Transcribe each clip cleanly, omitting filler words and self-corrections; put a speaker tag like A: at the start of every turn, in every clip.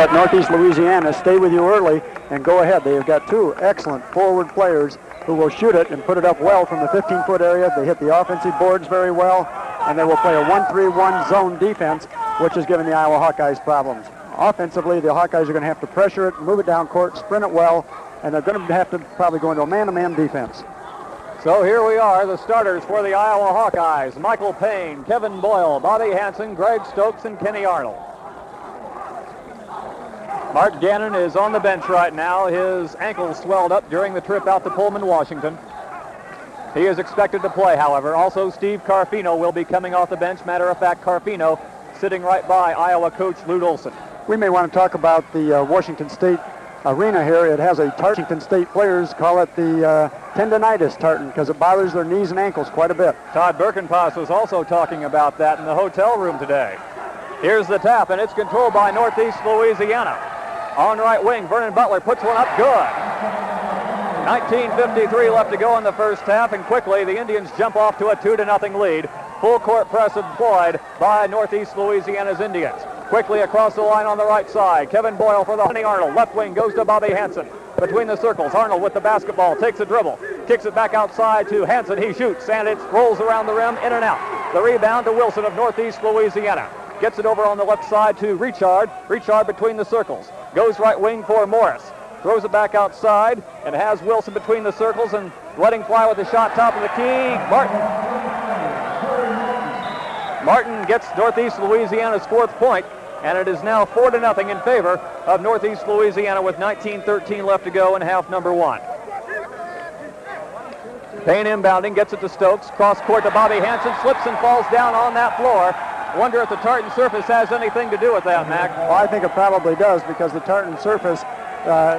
A: let Northeast Louisiana stay with you early and go ahead. They have got two excellent forward players who will shoot it and put it up well from the 15-foot area. They hit the offensive boards very well, and they will play a 1-3-1 zone defense, which is giving the Iowa Hawkeyes problems. Offensively, the Hawkeyes are going to have to pressure it, move it down court, sprint it well, and they're going to have to probably go into a man-to-man defense.
B: So here we are, the starters for the Iowa Hawkeyes. Michael Payne, Kevin Boyle, Bobby Hansen, Greg Stokes, and Kenny Arnold. Mark Gannon is on the bench right now. His ankle swelled up during the trip out to Pullman, Washington. He is expected to play, however. Also, Steve Carfino will be coming off the bench. Matter of fact, Carfino sitting right by Iowa coach Lute Olson.
A: We may want to talk about the Washington State arena here. It has a Washington State players call it the tendonitis tartan because it bothers their knees and ankles quite a bit.
B: Todd Birkenpass was also talking about that in the hotel room today. Here's the tap, and it's controlled by Northeast Louisiana. On right wing, Vernon Butler puts one up good. 19:53 left to go in the first half, and quickly the Indians jump off to a 2-0 lead. Full court press employed by Northeast Louisiana's Indians. Quickly across the line on the right side. Kevin Boyle for the Kenny Arnold. Left wing goes to Bobby Hansen. Between the circles, Arnold with the basketball, takes a dribble, kicks it back outside to Hansen. He shoots, and it rolls around the rim, in and out. The rebound to Wilson of Northeast Louisiana. Gets it over on the left side to Richard. Richard between the circles. Goes right wing for Morris. Throws it back outside and has Wilson between the circles and letting fly with the shot top of the key. Martin gets Northeast Louisiana's fourth point, and it is now 4-0 in favor of Northeast Louisiana with 19:13 left to go in half number one. Payne inbounding, gets it to Stokes. Cross court to Bobby Hansen, slips and falls down on that floor. Wonder if the tartan surface has anything to do with that, Mac.
A: Well, I think it probably does because the tartan surface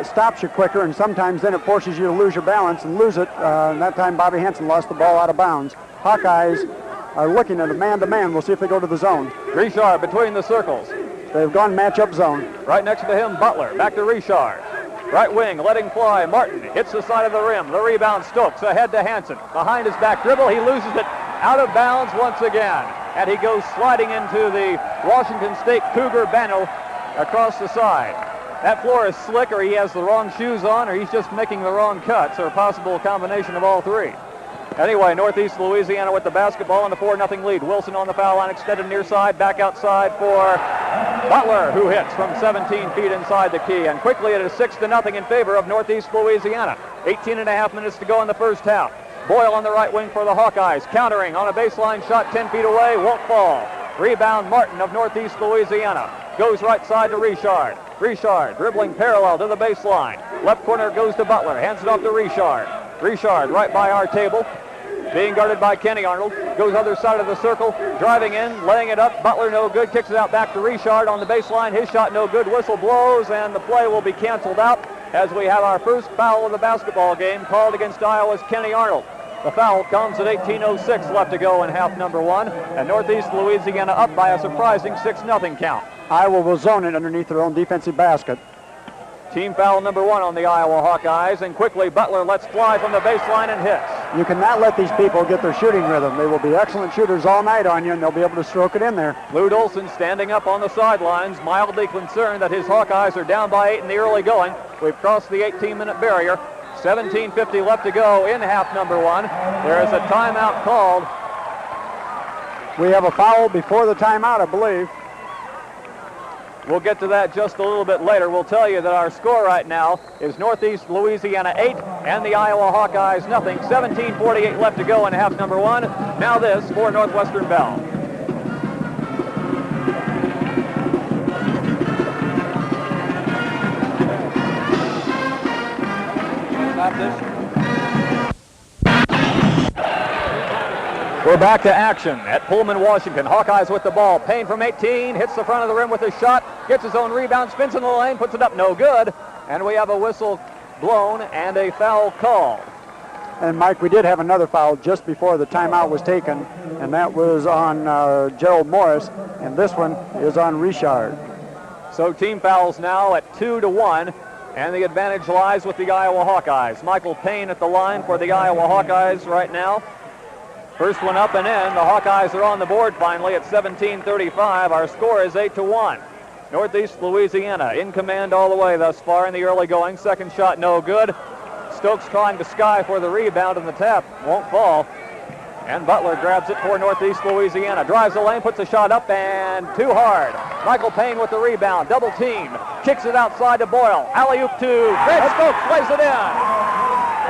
A: stops you quicker, and sometimes then it forces you to lose your balance and lose it. And that time Bobby Hansen lost the ball out of bounds. Hawkeyes are looking at a man-to-man. We'll see if they go to the zone.
B: Richard between the circles.
A: They've gone matchup zone.
B: Right next to him, Butler. Back to Richard. Right wing, letting fly. Martin hits the side of the rim. The rebound, Stokes ahead to Hansen. Behind his back dribble, he loses it out of bounds once again. And he goes sliding into the Washington State Cougar banner across the side. That floor is slick, or he has the wrong shoes on, or he's just making the wrong cuts, or a possible combination of all three. Anyway, Northeast Louisiana with the basketball and the 4-0 lead. Wilson on the foul line, extended near side, back outside for Butler, who hits from 17 feet inside the key. And quickly it is 6-0 in favor of Northeast Louisiana. 18.5 minutes to go in the first half. Boyle on the right wing for the Hawkeyes, countering on a baseline shot 10 feet away, won't fall. Rebound Martin of Northeast Louisiana. Goes right side to Richard. Richard dribbling parallel to the baseline. Left corner goes to Butler, hands it off to Richard. Richard right by our table. Being guarded by Kenny Arnold. Goes other side of the circle. Driving in. Laying it up. Butler no good. Kicks it out back to Richard on the baseline. His shot no good. Whistle blows and the play will be canceled out as we have our first foul of the basketball game called against Iowa's Kenny Arnold. The foul comes at 18:06 left to go in half number one. And Northeast Louisiana up by a surprising 6-0 count.
A: Iowa will zone it underneath their own defensive basket.
B: Team foul number one on the Iowa Hawkeyes, and quickly Butler lets fly from the baseline and hits.
A: You cannot let these people get their shooting rhythm. They will be excellent shooters all night on you, and they'll be able to stroke it in there.
B: Lute Olson standing up on the sidelines, mildly concerned that his Hawkeyes are down by 8 in the early going. We've crossed the 18-minute barrier. 17:50 left to go in half number one. There is a timeout called.
A: We have a foul before the timeout, I believe.
B: We'll get to that just a little bit later. We'll tell you that our score right now is Northeast Louisiana 8 and the Iowa Hawkeyes nothing. 17:48 left to go in half number one. Now this for Northwestern Bell. Stop this. We're back to action at Pullman, Washington. Hawkeyes with the ball. Payne from 18, hits the front of the rim with a shot, gets his own rebound, spins in the lane, puts it up, no good. And we have a whistle blown and a foul called.
A: And Mike, we did have another foul just before the timeout was taken, and that was on Gerald Morris, and this one is on Richard.
B: So team fouls now at 2-1, and the advantage lies with the Iowa Hawkeyes. Michael Payne at the line for the Iowa Hawkeyes right now. First one up and in. The Hawkeyes are on the board finally at 17:35. Our score is 8-1. Northeast Louisiana in command all the way thus far in the early going. Second shot no good. Stokes trying to sky for the rebound, and the tap won't fall. And Butler grabs it for Northeast Louisiana. Drives the lane, puts a shot up, and too hard. Michael Payne with the rebound. Double team. Kicks it outside to Boyle. Alley-oop to Fred Stokes. Plays it in.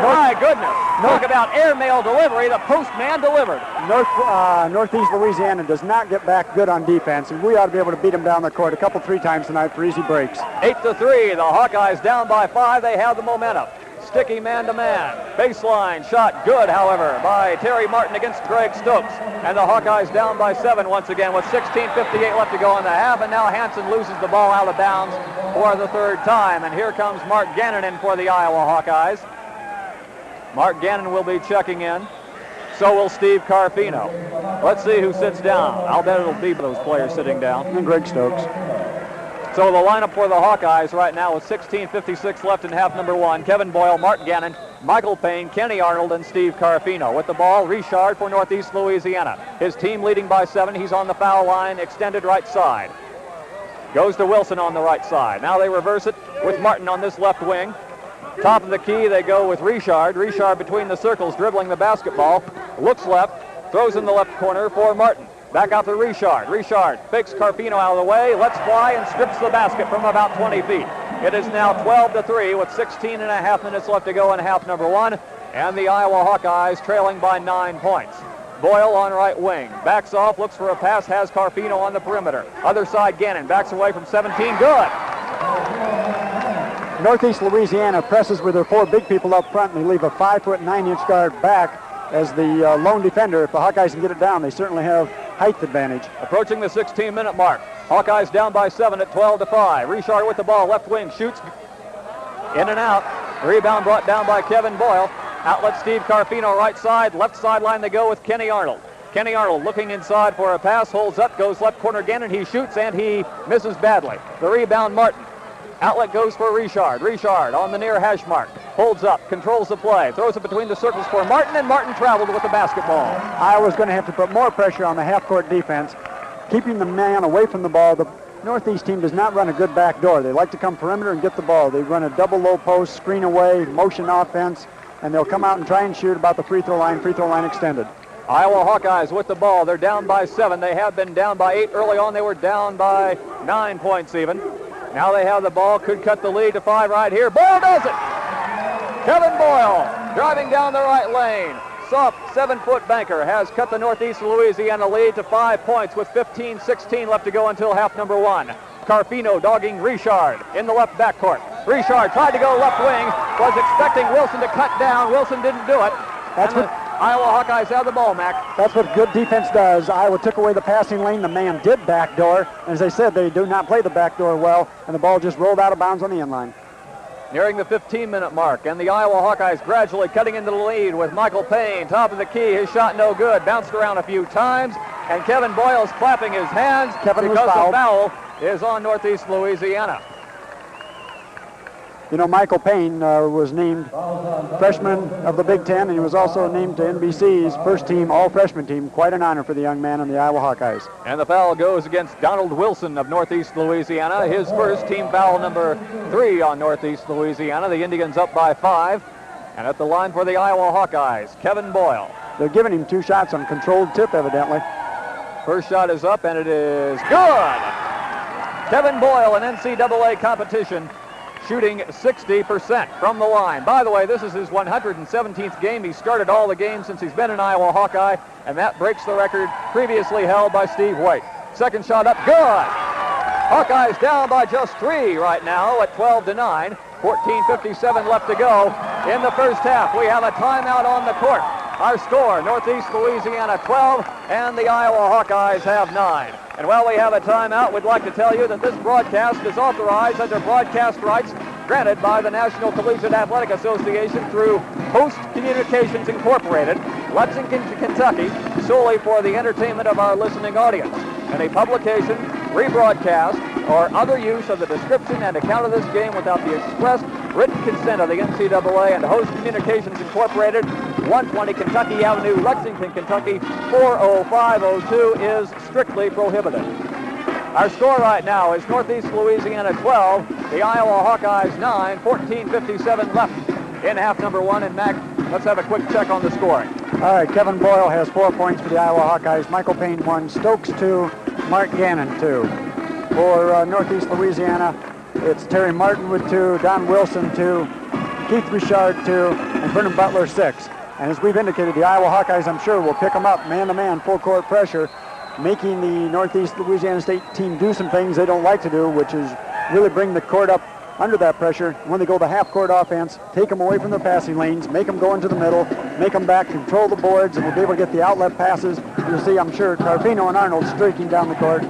B: My goodness. Talk about airmail delivery. The postman delivered.
A: Northeast Louisiana does not get back good on defense, and we ought to be able to beat them down the court a couple, 3 times tonight for easy breaks.
B: 8-3. The Hawkeyes down by 5. They have the momentum. Sticky man-to-man. Baseline shot good, however, by Terry Martin against Greg Stokes. And the Hawkeyes down by 7 once again with 16:58 left to go in the half. And now Hansen loses the ball out of bounds for the 3rd time. And here comes Mark Gannon in for the Iowa Hawkeyes. Mark Gannon will be checking in. So will Steve Carfino. Let's see who sits down. I'll bet it'll be those players sitting down.
A: And Greg Stokes.
B: So the lineup for the Hawkeyes right now with 16:56 left in half number 1. Kevin Boyle, Mark Gannon, Michael Payne, Kenny Arnold, and Steve Carfino. With the ball, Richard for Northeast Louisiana. His team leading by 7. He's on the foul line, extended right side. Goes to Wilson on the right side. Now they reverse it with Martin on this left wing. Top of the key, they go with Richard. Richard between the circles, dribbling the basketball. Looks left, throws in the left corner for Martin. Back out to Richard. Richard fakes Carfino out of the way, lets fly, and strips the basket from about 20 feet. It is now 12-3 with 16.5 minutes left to go in half number 1, and the Iowa Hawkeyes trailing by 9 points. Boyle on right wing. Backs off, looks for a pass, has Carfino on the perimeter. Other side, Gannon backs away from 17. Good.
A: Northeast Louisiana presses with their 4 big people up front, and they leave a 5'9" guard back as the lone defender. If the Hawkeyes can get it down, they certainly have height advantage.
B: Approaching the 16-minute mark. Hawkeyes down by 7 at 12-5. Richard with the ball, left wing, shoots in and out. Rebound brought down by Kevin Boyle. Outlet Steve Carfino, right side. Left sideline they go with Kenny Arnold. Kenny Arnold looking inside for a pass, holds up, goes left corner again, and he shoots, and he misses badly. The rebound, Martin. Outlet goes for Richard. Richard on the near hash mark. Holds up, controls the play, throws it between the circles for Martin, and Martin traveled with the basketball.
A: Iowa's going to have to put more pressure on the half-court defense, keeping the man away from the ball. The Northeast team does not run a good back door. They like to come perimeter and get the ball. They run a double low post, screen away, motion offense, and they'll come out and try and shoot about the free throw line extended.
B: Iowa Hawkeyes with the ball. They're down by 7. They have been down by 8 early on. They were down by 9 points even. Now they have the ball, could cut the lead to 5 right here. Boyle does it! Kevin Boyle driving down the right lane. Soft 7-foot banker has cut the Northeast Louisiana lead to 5 points with 15:16 left to go until half number 1. Carfino dogging Richard in the left backcourt. Richard tried to go left wing, was expecting Wilson to cut down. Wilson didn't do it.
A: That's what
B: Iowa Hawkeyes have the ball, Mac.
A: That's what good defense does. Iowa took away the passing lane. The man did backdoor. As I said, they do not play the backdoor well, and the ball just rolled out of bounds on the end line.
B: Nearing the 15-minute mark, and the Iowa Hawkeyes gradually cutting into the lead with Michael Payne, top of the key. His shot no good. Bounced around a few times, and Kevin Boyle's clapping his hands
A: because
B: the foul is on Northeast Louisiana.
A: You know, Michael Payne was named freshman of the Big Ten, and he was also named to NBC's first team, all-freshman team. Quite an honor for the young man on the Iowa Hawkeyes.
B: And the foul goes against Donald Wilson of Northeast Louisiana. His first team foul number 3 on Northeast Louisiana. The Indians up by 5. And at the line for the Iowa Hawkeyes, Kevin Boyle.
A: They're giving him 2 shots on controlled tip, evidently.
B: First shot is up, and it is good. Kevin Boyle in NCAA competition, shooting 60% from the line. By the way, this is his 117th game. He started all the games since he's been an Iowa Hawkeye, and that breaks the record previously held by Steve White. Second shot up, good. Hawkeyes down by just 3 right now at 12-9. 14:57 left to go in the first half. We have a timeout on the court. Our score, Northeast Louisiana 12, and the Iowa Hawkeyes have 9. And while we have a timeout, we'd like to tell you that this broadcast is authorized under broadcast rights granted by the National Collegiate Athletic Association through Host Communications Incorporated, Lexington, Kentucky, solely for the entertainment of our listening audience. Any publication, rebroadcast, or other use of the description and account of this game without the express written consent of the NCAA and Host Communications Incorporated, 120 Kentucky Avenue, Lexington, Kentucky, 40502 is strictly prohibited. Our score right now is Northeast Louisiana 12, the Iowa Hawkeyes 9, 14:57 left in half number one. And Mac, let's have a quick check on the scoring.
A: All right, Kevin Boyle has 4 points for the Iowa Hawkeyes. Michael Payne 1, Stokes 2, Mark Gannon 2. For Northeast Louisiana, it's Terry Martin with 2, Don Wilson 2, Keith Richard 2, and Vernon Butler 6. And as we've indicated, the Iowa Hawkeyes, I'm sure, will pick them up man-to-man, full-court pressure, making the Northeast Louisiana State team do some things they don't like to do, which is really bring the court up under that pressure. When they go to half-court offense, take them away from their passing lanes, make them go into the middle, make them back, control the boards, and we'll be able to get the outlet passes. You'll see, I'm sure, Carfino and Arnold streaking down the court.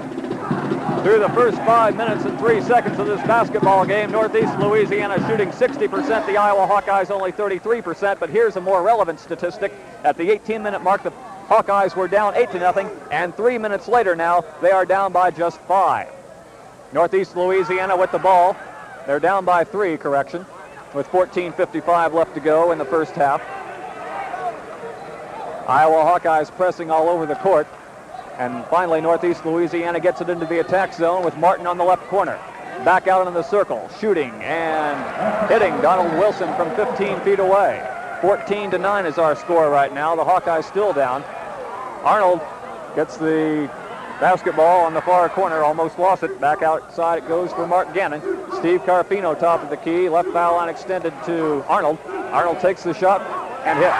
B: Through the first 5 minutes and 3 seconds of this basketball game, Northeast Louisiana shooting 60%, the Iowa Hawkeyes only 33%, but here's a more relevant statistic. At the 18-minute mark, the Hawkeyes were down 8-0, and 3 minutes later now, they are down by just 5. Northeast Louisiana with the ball. They're down by 3, correction, with 14:55 left to go in the first half. Iowa Hawkeyes pressing all over the court. And finally, Northeast Louisiana gets it into the attack zone with Martin on the left corner. Back out in the circle, shooting and hitting Donald Wilson from 15 feet away. 14-9 is our score right now. The Hawkeyes still down. Arnold gets the basketball on the far corner, almost lost it. Back outside it goes for Mark Gannon. Steve Carfino top of the key. Left foul line extended to Arnold. Arnold takes the shot and hits.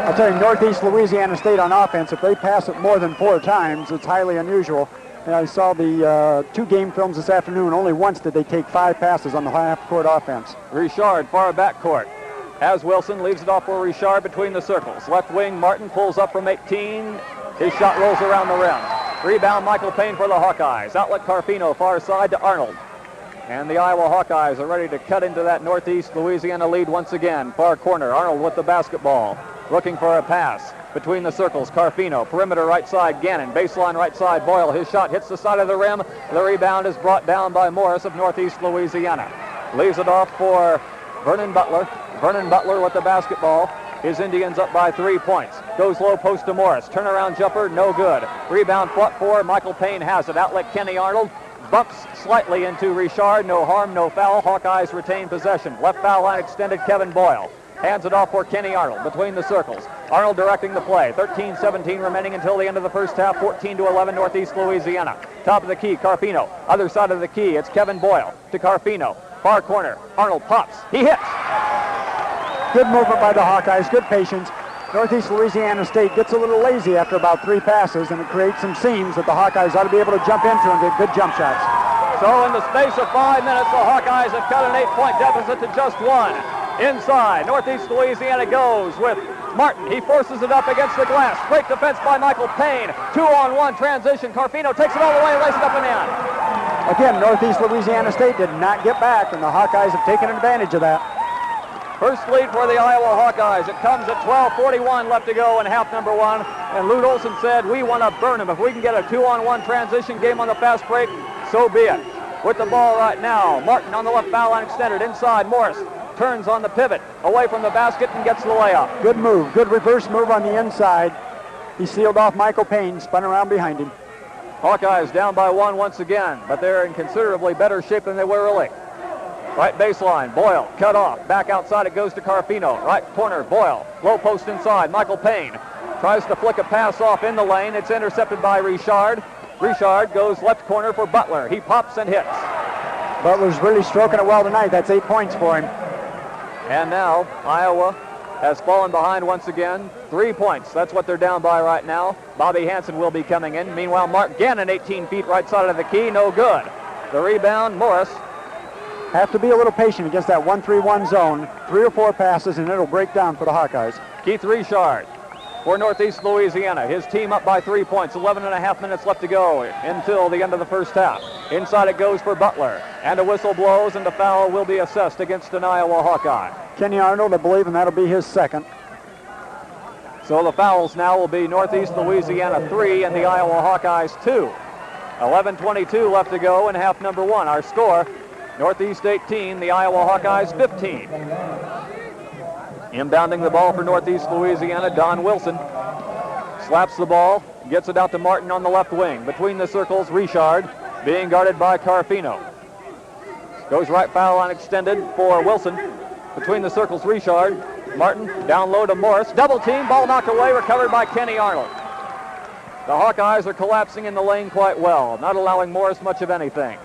A: I'll tell you, Northeast Louisiana State on offense, if they pass it more than 4 times, it's highly unusual. And I saw the 2 game films this afternoon. Only once did they take 5 passes on the half-court offense.
B: Richard, far back court. As Wilson leaves it off for Richard between the circles. Left wing, Martin pulls up from 18. His shot rolls around the rim. Rebound, Michael Payne for the Hawkeyes. Outlet Carfino, far side to Arnold. And the Iowa Hawkeyes are ready to cut into that Northeast Louisiana lead once again. Far corner, Arnold with the basketball. Looking for a pass between the circles. Carfino, perimeter right side, Gannon. Baseline right side, Boyle. His shot hits the side of the rim. The rebound is brought down by Morris of Northeast Louisiana. Leaves it off for Vernon Butler. Vernon Butler with the basketball. His Indians up by 3 points. Goes low post to Morris. Turnaround jumper, no good. Rebound fought for. Michael Payne has it. Outlet Kenny Arnold. Bumps slightly into Richard. No harm, no foul. Hawkeyes retain possession. Left foul line extended, Kevin Boyle. Hands it off for Kenny Arnold between the circles. Arnold directing the play. 13-17 remaining until the end of the first half. 14-11 Northeast Louisiana. Top of the key, Carfino. Other side of the key, it's Kevin Boyle to Carfino. Far corner, Arnold pops. He hits.
A: Good movement by the Hawkeyes, good patience. Northeast Louisiana State gets a little lazy after about 3 passes, and it creates some seams that the Hawkeyes ought to be able to jump into and get good jump shots.
B: So in the space of 5 minutes, the Hawkeyes have cut an 8-point deficit to just 1. Inside, Northeast Louisiana goes with Martin. He forces it up against the glass. Great defense by Michael Payne. 2-on-1 transition. Carfino takes it all the way and lays it up and in.
A: Again, Northeast Louisiana State did not get back, and the Hawkeyes have taken advantage of that.
B: First lead for the Iowa Hawkeyes. It comes at 12:41 left to go in half number 1. And Lute Olson said, we want to burn them. If we can get a 2-on-1 transition game on the fast break, so be it. With the ball right now, Martin on the left foul line extended. Inside, Morris turns on the pivot, away from the basket, and gets the layup.
A: Good move, good reverse move on the inside. He sealed off Michael Payne, spun around behind him.
B: Hawkeyes down by 1 once again, but they're in considerably better shape than they were early. Right baseline, Boyle, cut off. Back outside it goes to Carfino. Right corner, Boyle. Low post inside, Michael Payne. Tries to flick a pass off in the lane. It's intercepted by Richard. Richard goes left corner for Butler. He pops and hits.
A: Butler's really stroking it well tonight. That's 8 points for him.
B: And now Iowa has fallen behind once again. 3 points. That's what they're down by right now. Bobby Hansen will be coming in. Meanwhile, Mark Gannon, 18 feet right side of the key. No good. The rebound, Morris.
A: Have to be a little patient against that 1-3-1 zone. 3 or 4 passes, and it'll break down for the Hawkeyes.
B: Keith Richard for Northeast Louisiana. His team up by 3 points. 11.5 minutes left to go until the end of the first half. Inside it goes for Butler. And a whistle blows, and the foul will be assessed against an Iowa Hawkeye.
A: Kenny Arnold, I believe, and that'll be his second.
B: So the fouls now will be Northeast Louisiana 3 and the Iowa Hawkeyes 2. 11:22 left to go in half number 1. Our score, Northeast 18, the Iowa Hawkeyes 15. Inbounding the ball for Northeast Louisiana, Don Wilson. Slaps the ball, gets it out to Martin on the left wing. Between the circles, Richard being guarded by Carfino. Goes right foul line extended for Wilson. Between the circles, Richard. Martin down low to Morris. Double team, ball knocked away, recovered by Kenny Arnold. The Hawkeyes are collapsing in the lane quite well, not allowing Morris much of anything.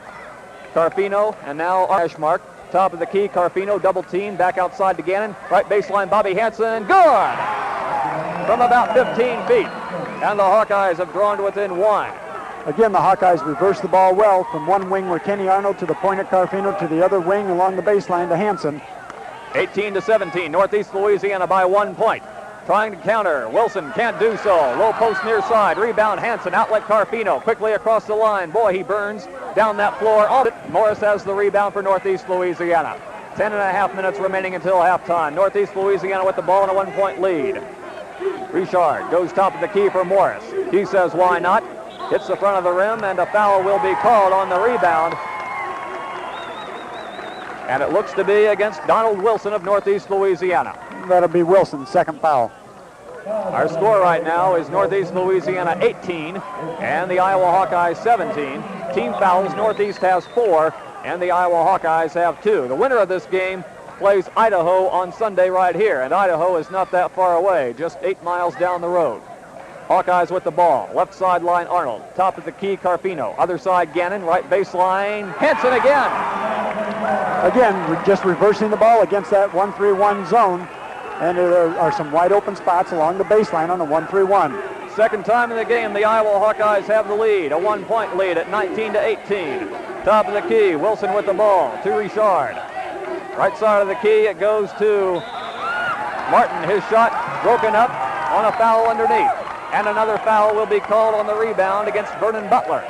B: Carfino and now Ashmark. Top of the key, Carfino, double team, back outside to Gannon. Right baseline, Bobby Hansen, good! From about 15 feet. And the Hawkeyes have drawn to within one.
A: Again, the Hawkeyes reverse the ball well from one wing with Kenny Arnold to the point at Carfino to the other wing along the baseline to Hansen.
B: 18-17, Northeast Louisiana by 1 point. Trying to counter, Wilson can't do so. Low post near side, rebound Hansen, outlet Carfino, quickly across the line. Boy, he burns down that floor. Morris has the rebound for Northeast Louisiana. 10.5 minutes remaining until halftime. Northeast Louisiana with the ball in a 1 point lead. Richard goes top of the key for Morris. He says, why not? Hits the front of the rim, and a foul will be called on the rebound. And it looks to be against Donald Wilson of Northeast Louisiana.
A: That'll be Wilson's second foul.
B: Our score right now is Northeast Louisiana 18 and the Iowa Hawkeyes 17. Team fouls, Northeast has 4 and the Iowa Hawkeyes have 2. The winner of this game plays Idaho on Sunday right here, and Idaho is not that far away, just 8 miles down the road. Hawkeyes with the ball, left sideline Arnold, top of the key Carfino, other side Gannon, right baseline, Hansen again.
A: Again, just reversing the ball against that 1-3-1 zone, and there are some wide open spots along the baseline on the 1-3-1.
B: Second time in the game, the Iowa Hawkeyes have the lead, a 1 point lead at 19-18. Top of the key, Wilson with the ball to Richard. Right side of the key, it goes to Martin. His shot broken up on a foul underneath. And another foul will be called on the rebound against Vernon Butler.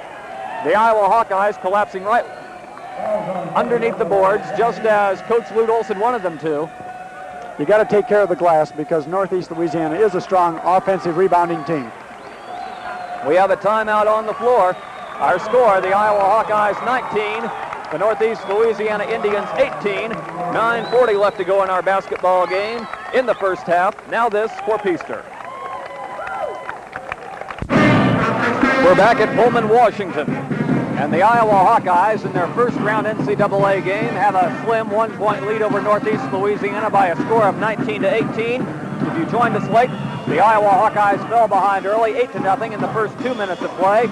B: The Iowa Hawkeyes collapsing right underneath the boards, just as Coach Lute Olson wanted them to.
A: You got to take care of the glass because Northeast Louisiana is a strong offensive rebounding team.
B: We have a timeout on the floor. Our score, the Iowa Hawkeyes 19, the Northeast Louisiana Indians 18. 9:40 left to go in our basketball game in the first half. Now this for Peaster. We're back at Pullman, Washington. And the Iowa Hawkeyes in their first round NCAA game have a slim 1 point lead over Northeast Louisiana by a score of 19-18. If you joined us late, the Iowa Hawkeyes fell behind early 8-0 in the first 2 minutes of play.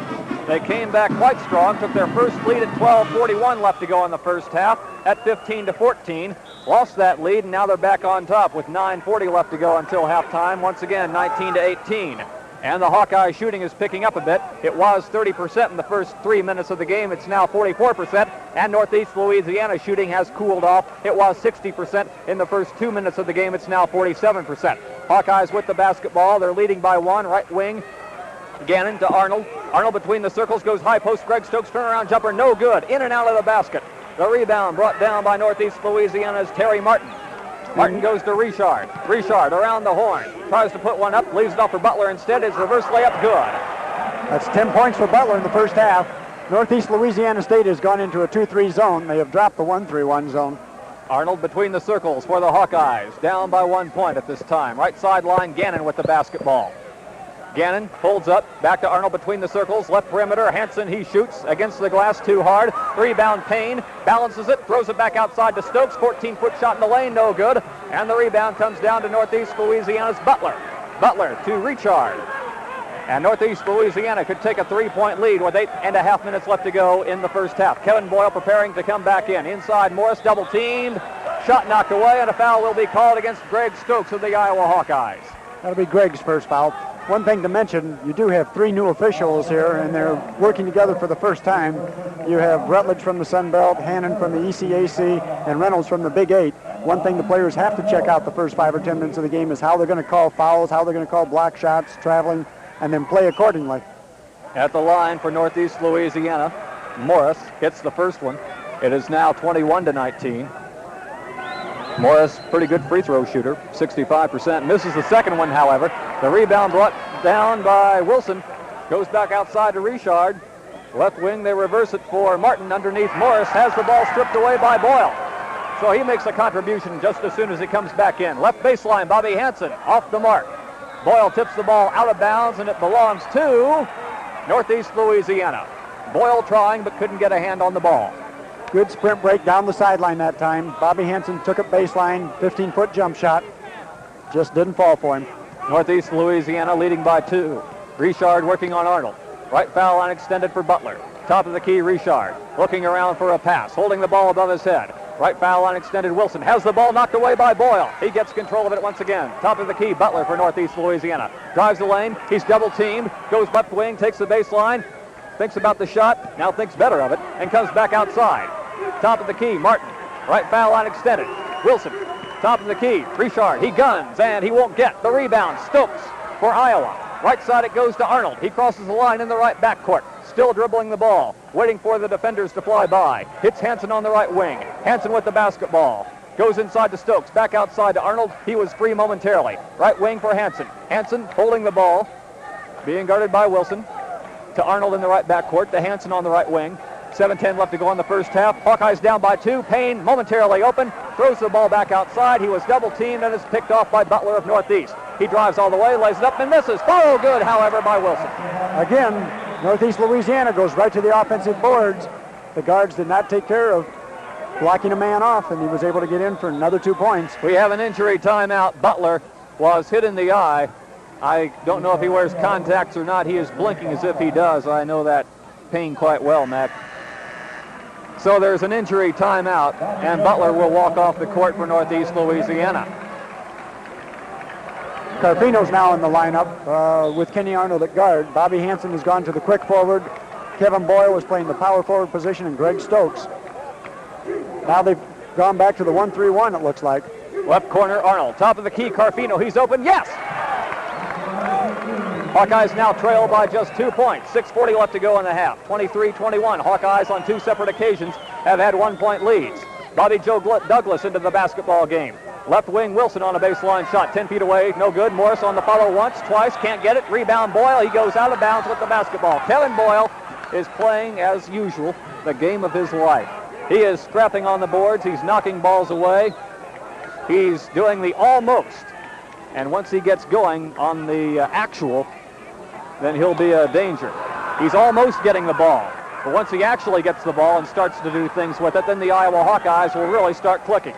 B: They came back quite strong, took their first lead at 12:41 left to go in the first half at 15-14. Lost that lead, and now they're back on top with 9:40 left to go until halftime. Once again, 19-18. And the Hawkeye shooting is picking up a bit. It was 30% in the first 3 minutes of the game. It's now 44%. And Northeast Louisiana shooting has cooled off. It was 60% in the first 2 minutes of the game. It's now 47%. Hawkeyes with the basketball. They're leading by 1. Right wing, Gannon to Arnold. Arnold between the circles, goes high post. Greg Stokes turnaround jumper, no good. In and out of the basket. The rebound brought down by Northeast Louisiana's Terry Martin. Martin goes to Richard. Richard around the horn. Tries to put one up, leaves it off for Butler instead. His reverse layup, good.
A: That's 10 points for Butler in the first half. Northeast Louisiana State has gone into a 2-3 zone. They have dropped the 1-3-1 zone.
B: Arnold between the circles for the Hawkeyes. Down by 1 point at this time. Right sideline, Gannon with the basketball. Gannon pulls up, back to Arnold between the circles, left perimeter, Hansen, he shoots against the glass too hard, rebound Payne, balances it, throws it back outside to Stokes, 14-foot shot in the lane, no good, and the rebound comes down to Northeast Louisiana's Butler. Butler to Richard, and Northeast Louisiana could take a 3-point lead with 8.5 minutes left to go in the first half. Kevin Boyle preparing to come back in. Inside Morris, double teamed, shot knocked away, and a foul will be called against Greg Stokes of the Iowa Hawkeyes.
A: That'll be Greg's first foul. One thing to mention, you do have 3 new officials here, and they're working together for the first time. You have Rutledge from the Sun Belt, Hannon from the ECAC, and Reynolds from the Big 8. One thing the players have to check out the first 5 or 10 minutes of the game is how they're going to call fouls, how they're going to call block shots, traveling, and then play accordingly.
B: At the line for Northeast Louisiana, Morris hits the first one. It is now 21-19. Morris, pretty good free throw shooter, 65%. Misses the second one, however. The rebound brought down by Wilson. Goes back outside to Richard. Left wing, they reverse it for Martin underneath Morris. Has the ball stripped away by Boyle. So he makes a contribution just as soon as he comes back in. Left baseline, Bobby Hansen off the mark. Boyle tips the ball out of bounds, and it belongs to Northeast Louisiana. Boyle trying, but couldn't get a hand on the ball.
A: Good sprint break down the sideline that time. Bobby Hansen took it baseline, 15-foot jump shot. Just didn't fall for him.
B: Northeast Louisiana leading by 2. Richard working on Arnold. Right foul line extended for Butler. Top of the key, Richard looking around for a pass, holding the ball above his head. Right foul line extended, Wilson has the ball knocked away by Boyle. He gets control of it once again. Top of the key, Butler for Northeast Louisiana. Drives the lane, he's double teamed, goes left wing, takes the baseline, thinks about the shot, now thinks better of it, and comes back outside. Top of the key, Martin. Right foul line extended. Wilson, top of the key, Richard, he guns, and he won't get the rebound. Stokes for Iowa. Right side it goes to Arnold. He crosses the line in the right backcourt. Still dribbling the ball, waiting for the defenders to fly by. Hits Hansen on the right wing. Hansen with the basketball. Goes inside to Stokes, back outside to Arnold. He was free momentarily. Right wing for Hansen. Hansen holding the ball, being guarded by Wilson. To Arnold in the right backcourt, to Hansen on the right wing. 7:10 left to go in the first half. Hawkeyes down by 2. Payne momentarily open, throws the ball back outside. He was double teamed and is picked off by Butler of Northeast. He drives all the way, lays it up and misses. Follow good, however, by Wilson.
A: Again, Northeast Louisiana goes right to the offensive boards. The guards did not take care of blocking a man off, and he was able to get in for another 2 points.
B: We have an injury timeout. Butler was hit in the eye. I don't know if he wears contacts or not. He is blinking as if he does. I know that Payne quite well, Mac. So there's an injury timeout, and Butler will walk off the court for Northeast Louisiana.
A: Carfino's now in the lineup with Kenny Arnold at guard. Bobby Hansen has gone to the quick forward. Kevin Boyle was playing the power forward position, and Greg Stokes. Now they've gone back to the 1-3-1, it looks like.
B: Left corner, Arnold. Top of the key, Carfino. He's open. Yes! Hawkeyes now trail by just 2 points. 6:40 left to go in the half. 23-21. Hawkeyes on 2 separate occasions have had 1-point leads. Bobby Joe Douglas into the basketball game. Left wing, Wilson on a baseline shot. 10 feet away, no good. Morris on the follow once, twice, can't get it. Rebound, Boyle. He goes out of bounds with the basketball. Kevin Boyle is playing, as usual, the game of his life. He is scrapping on the boards. He's knocking balls away. He's doing the almost. And once he gets going on the actual, then he'll be a danger. He's almost getting the ball. But once he actually gets the ball and starts to do things with it, then the Iowa Hawkeyes will really start clicking.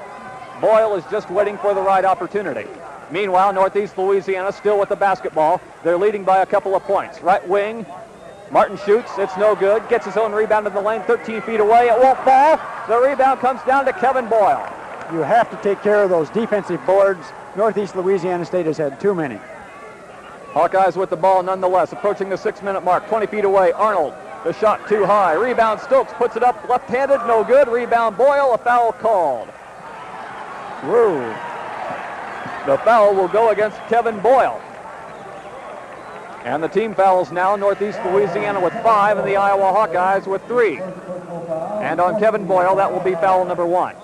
B: Boyle is just waiting for the right opportunity. Meanwhile, Northeast Louisiana still with the basketball. They're leading by a couple of points. Right wing, Martin shoots. It's no good. Gets his own rebound in the lane, 13 feet away. It won't fall. The rebound comes down to Kevin Boyle.
A: You have to take care of those defensive boards. Northeast Louisiana State has had too many.
B: Hawkeyes with the ball nonetheless, approaching the 6-minute mark. 20 feet away, Arnold. The shot too high. Rebound, Stokes puts it up left-handed. No good. Rebound, Boyle. A foul called. Whoa. The foul will go against Kevin Boyle. And the team fouls now, Northeast Louisiana with 5 and the Iowa Hawkeyes with 3. And on Kevin Boyle, that will be foul number 1.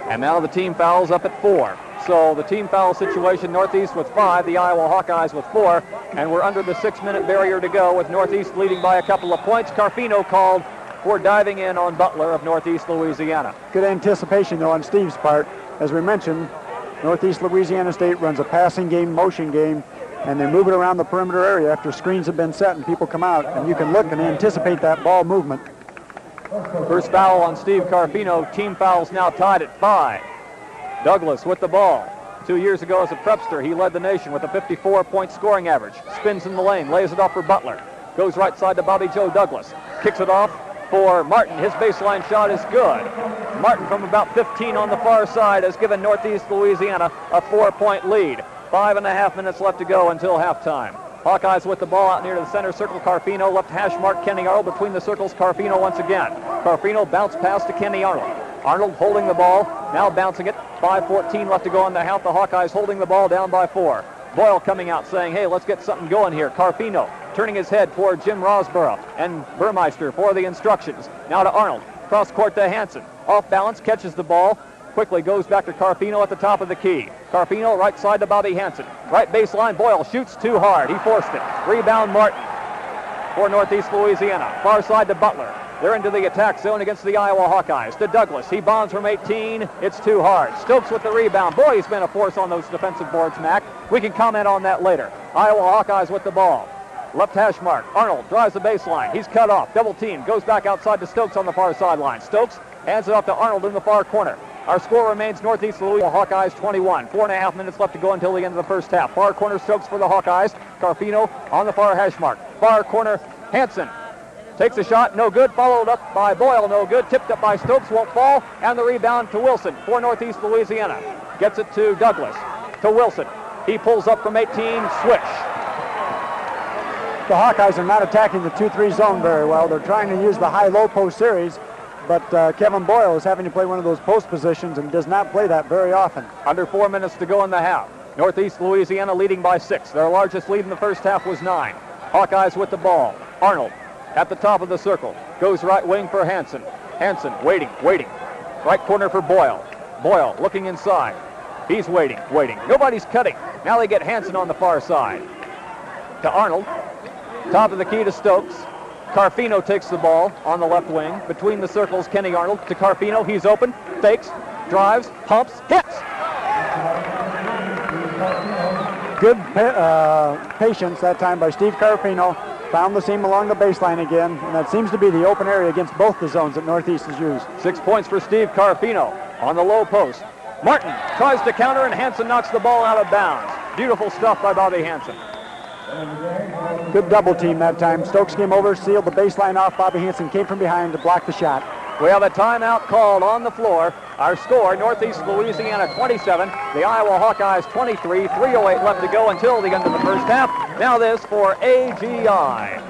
B: And now the team fouls up at 4. So the team foul situation, Northeast with 5, the Iowa Hawkeyes with 4. And we're under the 6-minute barrier to go with Northeast leading by a couple of points. Carfino called for diving in on Butler of Northeast Louisiana.
A: Good anticipation, though, on Steve's part. As we mentioned, Northeast Louisiana State runs a passing game, motion game, and they move it around the perimeter area after screens have been set and people come out, and you can look and anticipate that ball movement.
B: First foul on Steve Carfino. Team fouls now tied at 5. Douglas with the ball. 2 years ago as a prepster, he led the nation with a 54-point scoring average. Spins in the lane, lays it off for Butler. Goes right side to Bobby Joe Douglas. Kicks it off for Martin. His baseline shot is good. Martin from about 15 on the far side has given Northeast Louisiana a 4-point lead. 5.5 minutes left to go until halftime. Hawkeyes with the ball out near the center circle. Carfino, left hash mark Kenny Arnold. Between the circles, Carfino once again. Carfino bounce pass to Kenny Arnold. Arnold holding the ball, now bouncing it. 5:14 left to go in the half. The Hawkeyes holding the ball down by 4. Boyle coming out saying, hey, let's get something going here. Carfino turning his head toward Jim Rosborough and Burmeister for the instructions. Now to Arnold. Cross court to Hansen. Off balance, catches the ball. Quickly goes back to Carfino at the top of the key. Carfino right side to Bobby Hansen. Right baseline, Boyle shoots too hard. He forced it. Rebound Martin for Northeast Louisiana. Far side to Butler. They're into the attack zone against the Iowa Hawkeyes. To Douglas. He bombs from 18. It's too hard. Stokes with the rebound. Boy, he's been a force on those defensive boards, Mac. We can comment on that later. Iowa Hawkeyes with the ball. Left hash mark. Arnold drives the baseline. He's cut off. Double team. Goes back outside to Stokes on the far sideline. Stokes hands it off to Arnold in the far corner. Our score remains Northeast Louisiana Hawkeyes 21. 4.5 minutes left to go until the end of the first half. Far corner Stokes for the Hawkeyes. Carfino on the far hash mark. Far corner Hansen takes a shot, no good. Followed up by Boyle, no good. Tipped up by Stokes, won't fall. And the rebound to Wilson for Northeast Louisiana. Gets it to Douglas. To Wilson. He pulls up from 18. Swish.
A: The Hawkeyes are not attacking the 2-3 zone very well. They're trying to use the high-low post series, but Kevin Boyle is having to play one of those post positions and does not play that very often.
B: Under 4 minutes to go in the half. Northeast Louisiana leading by 6. Their largest lead in the first half was 9. Hawkeyes with the ball. Arnold at the top of the circle. Goes right wing for Hansen. Hansen waiting. Right corner for Boyle. Boyle looking inside. He's waiting. Nobody's cutting. Now they get Hansen on the far side. To Arnold. Top of the key to Stokes. Carfino takes the ball on the left wing. Between the circles, Kenny Arnold to Carfino. He's open. Fakes. Drives. Pumps. Hits.
A: Good patience that time by Steve Carfino. Found the seam along the baseline again, and that seems to be the open area against both the zones that Northeast has used.
B: 6 points for Steve Carfino on the low post. Martin tries to counter, and Hansen knocks the ball out of bounds. Beautiful stuff by Bobby Hansen.
A: Good double team that time. Stokes came over, sealed the baseline off. Bobby Hansen came from behind to block the shot.
B: We have a timeout called on the floor. Our score, Northeast Louisiana 27, the Iowa Hawkeyes 23, 3:08 left to go until the end of the first half. Now this for AGI.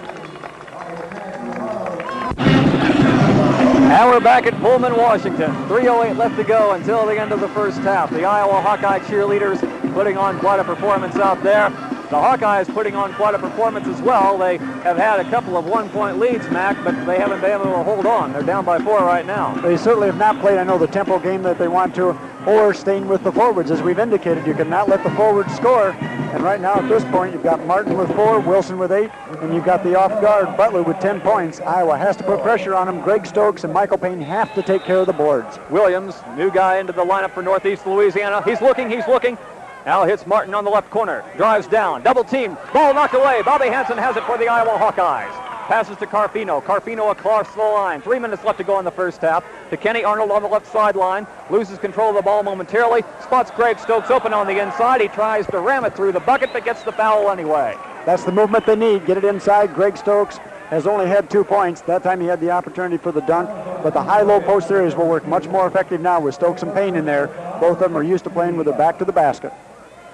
B: Now we're back at Pullman, Washington. 3:08 left to go until the end of the first half. The Iowa Hawkeye cheerleaders putting on quite a performance out there. The Hawkeyes putting on quite a performance as well. They have had a couple of one-point leads, Mac, but they haven't been able to hold on. They're down by 4 right now.
A: They certainly have not played, I know, the tempo game that they want to, or staying with the forwards. As we've indicated, you cannot let the forwards score. And right now, at this point, you've got Martin with 4, Wilson with 8, and you've got the off-guard Butler with 10 points. Iowa has to put pressure on them. Greg Stokes and Michael Payne have to take care of the boards.
B: Williams, new guy into the lineup for Northeast Louisiana. He's looking. Now hits Martin on the left corner. Drives down. Double team. Ball knocked away. Bobby Hansen has it for the Iowa Hawkeyes. Passes to Carfino. Carfino across the line. 3 minutes left to go in the first half. To Kenny Arnold on the left sideline. Loses control of the ball momentarily. Spots Greg Stokes open on the inside. He tries to ram it through the bucket, but gets the foul anyway.
A: That's the movement they need. Get it inside. Greg Stokes has only had 2 points. That time he had the opportunity for the dunk. But the high-low post series will work much more effective now with Stokes and Payne in there. Both of them are used to playing with their back to the basket.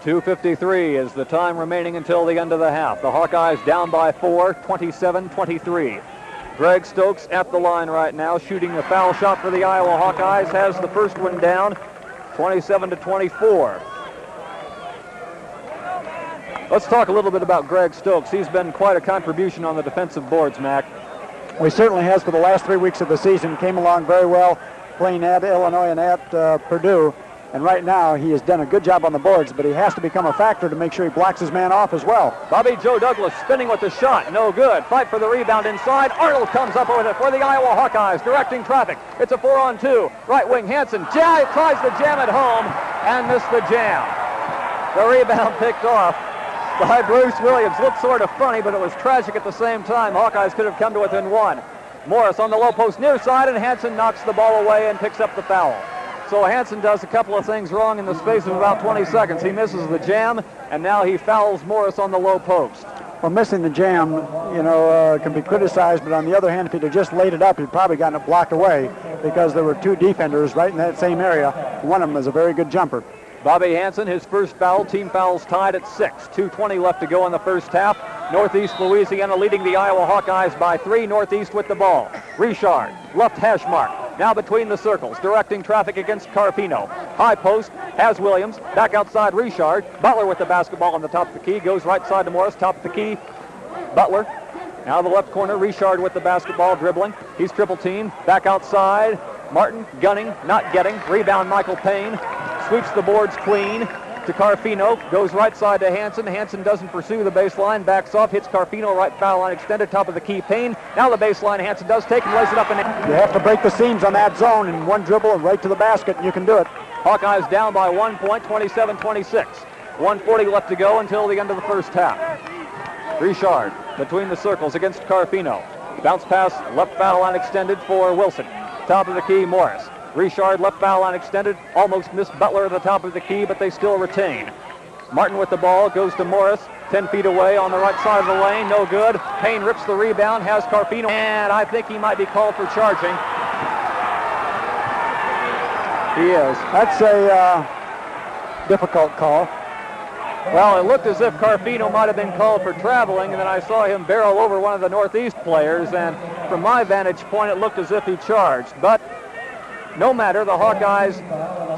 B: 2:53 is the time remaining until the end of the half. The Hawkeyes down by 4, 27-23. Greg Stokes at the line right now, shooting a foul shot for the Iowa Hawkeyes. Has the first one down, 27-24. Let's talk a little bit about Greg Stokes. He's been quite a contribution on the defensive boards, Mac.
A: Well, he certainly has for the last 3 weeks of the season. Came along very well, playing at Illinois and at Purdue. And right now, he has done a good job on the boards, but he has to become a factor to make sure he blocks his man off as well.
B: Bobby Joe Douglas spinning with the shot. No good. Fight for the rebound inside. Arnold comes up with it for the Iowa Hawkeyes, directing traffic. It's a 4-on-2. Right wing Hansen tries to jam it home and missed the jam. The rebound picked off by Bruce Williams. Looked sort of funny, but it was tragic at the same time. Hawkeyes could have come to within 1. Morris on the low post near side, and Hansen knocks the ball away and picks up the foul. So Hansen does a couple of things wrong in the space of about 20 seconds. He misses the jam, and now he fouls Morris on the low post.
A: Well, missing the jam, can be criticized, but on the other hand, if he'd have just laid it up, he'd probably gotten it blocked away because there were 2 defenders right in that same area. One of them is a very good jumper.
B: Bobby Hansen, his first foul. Team fouls tied at 6. 2:20 left to go in the first half. Northeast Louisiana leading the Iowa Hawkeyes by 3. Northeast with the ball. Richard, left hash mark. Now between the circles, directing traffic against Carfino. High post, has Williams. Back outside, Richard. Butler with the basketball on the top of the key. Goes right side to Morris, top of the key. Butler. Now the left corner, Richard with the basketball, dribbling. He's triple teamed. Back outside. Martin gunning, not getting. Rebound Michael Payne. Sweeps the boards clean. to Carfino, goes right side to Hanson. Hanson doesn't pursue the baseline, backs off, hits Carfino, right foul line extended, top of the key, Payne. Now the baseline, Hanson does take and lays it up. And
A: You have to break the seams on that zone in one dribble and right to the basket, and you can do it.
B: Hawkeyes down by 1 point, 27-26. 1:40 left to go until the end of the first half. Richard between the circles against Carfino. Bounce pass, left foul line extended for Wilson. Top of the key, Morris. Richard, left foul line extended, almost missed Butler at the top of the key, but they still retain. Martin with the ball, goes to Morris, 10 feet away on the right side of the lane, no good. Payne rips the rebound, has Carfino, and I think he might be called for charging. He is.
A: That's a difficult call.
B: Well, it looked as if Carfino might have been called for traveling, and then I saw him barrel over one of the Northeast players, and from my vantage point, it looked as if he charged. But no matter, the Hawkeyes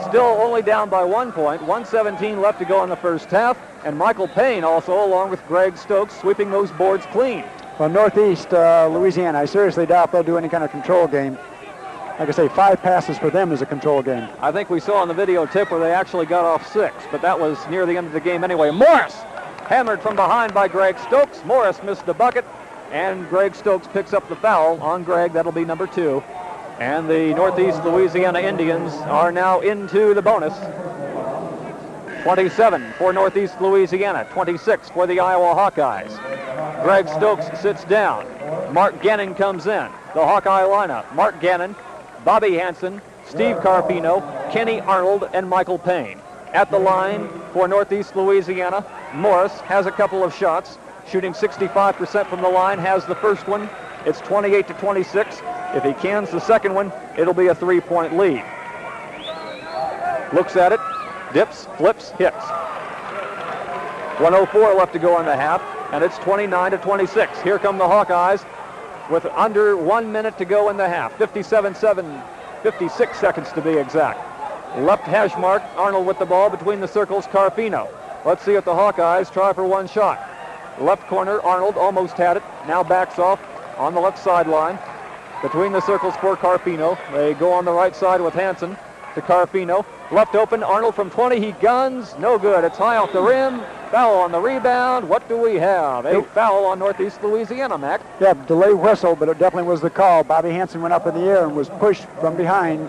B: still only down by 1 point, 1:17 left to go in the first half, and Michael Payne also, along with Greg Stokes, sweeping those boards clean.
A: Well, Northeast Louisiana, I seriously doubt they'll do any kind of control game. Like I say, 5 passes for them is a control game.
B: I think we saw on the video tip where they actually got off 6, but that was near the end of the game anyway. Morris, hammered from behind by Greg Stokes. Morris missed the bucket, and Greg Stokes picks up the foul on Greg. That'll be number 2. And the Northeast Louisiana Indians are now into the bonus. 27 for Northeast Louisiana, 26 for the Iowa Hawkeyes. Greg Stokes sits down. Mark Gannon comes in. The Hawkeye lineup: Mark Gannon, Bobby Hanson, Steve Carfino, Kenny Arnold, and Michael Payne. At the line for Northeast Louisiana, Morris has a couple of shots, shooting 65% from the line, has the first one. It's 28-26. If he cans the second one, it'll be a 3-point lead. Looks at it, dips, flips, hits. 1:04 left to go in the half, and it's 29-26. Here come the Hawkeyes with under 1 minute to go in the half. 56 seconds to be exact. Left hash mark, Arnold with the ball between the circles, Carfino. Let's see if the Hawkeyes try for one shot. Left corner, Arnold almost had it, now backs off on the left sideline. Between the circles for Carfino. They go on the right side with Hanson to Carfino. Left open, Arnold from 20, he guns, no good. It's high off the rim, foul on the rebound. What do we have? A foul on Northeast Louisiana, Mac.
A: Yeah, delay whistle, but it definitely was the call. Bobby Hanson went up in the air and was pushed from behind.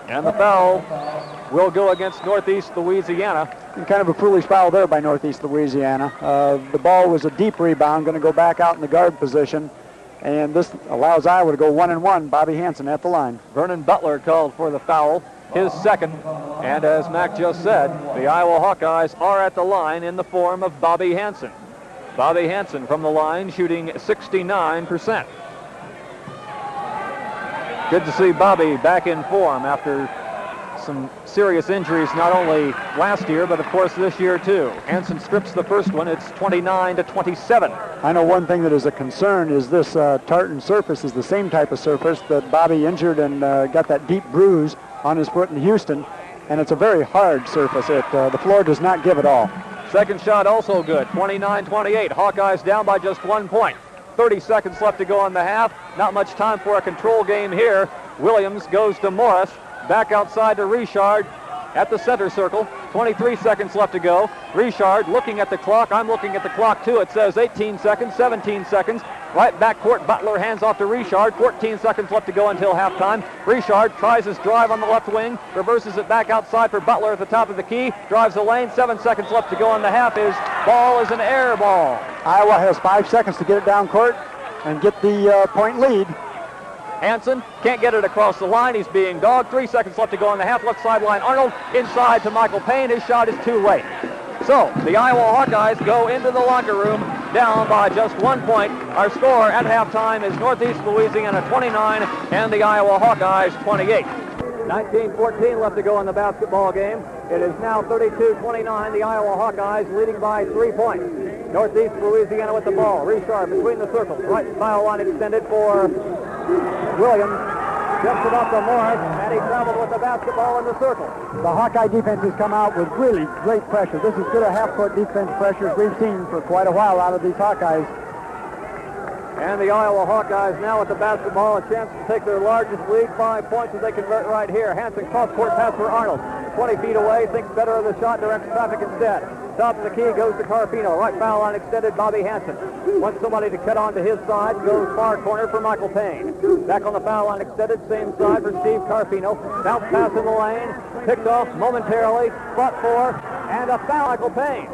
B: And the foul will go against Northeast Louisiana.
A: And kind of a foolish foul there by Northeast Louisiana. The ball was a deep rebound, going to go back out in the guard position. And this allows Iowa to go 1-1. Bobby Hanson at the line.
B: Vernon Butler called for the foul, his second. And as Mac just said, the Iowa Hawkeyes are at the line in the form of Bobby Hanson. Bobby Hanson from the line shooting 69%. Good to see Bobby back in form after some serious injuries, not only last year, but of course this year too. Hanson strips the first one. It's 29-27.
A: I know one thing that is a concern is this tartan surface is the same type of surface that Bobby injured and got that deep bruise on his foot in Houston, and it's a very hard surface. The floor does not give it all.
B: Second shot also good, 29-28. Hawkeyes down by just 1 point. 30 seconds left to go in the half. Not much time for a control game here. Williams goes to Morris. Back outside to Richard at the center circle. 23 seconds left to go. Richard looking at the clock. I'm looking at the clock too. It says 18 seconds, 17 seconds. Right back court, Butler hands off to Richard. 14 seconds left to go until halftime. Richard tries his drive on the left wing. Reverses it back outside for Butler at the top of the key. Drives the lane. 7 seconds left to go in the half. His ball is an air ball.
A: Iowa has 5 seconds to get it down court and get the point lead.
B: Hanson can't get it across the line. He's being dogged. 3 seconds left to go on the half. Left sideline, Arnold inside to Michael Payne. His shot is too late. So the Iowa Hawkeyes go into the locker room down by just 1 point. Our score at halftime is Northeast Louisiana 29 and the Iowa Hawkeyes 28. 19-14 left to go in the basketball game. It is now 32-29. The Iowa Hawkeyes leading by 3 points. Northeast Louisiana with the ball. Richard between the circles. Right foul line extended for Williams. Gets it up to Morris, and he traveled with the basketball in the circle.
A: The Hawkeye defense has come out with really great pressure. This is good a half-court defense pressure as we've seen for quite a while out of these Hawkeyes.
B: And the Iowa Hawkeyes now with the basketball, a chance to take their largest lead, 5 points as they convert right here. Hanson cross-court pass for Arnold. 20 feet away, thinks better of the shot, directs traffic instead. Top of the key goes to Carfino. Right foul line extended, Bobby Hansen. Wants somebody to cut on to his side, goes far corner for Michael Payne. Back on the foul line extended, same side for Steve Carfino. Bounce pass in the lane, picked off momentarily, fought for, and a foul, Michael Payne.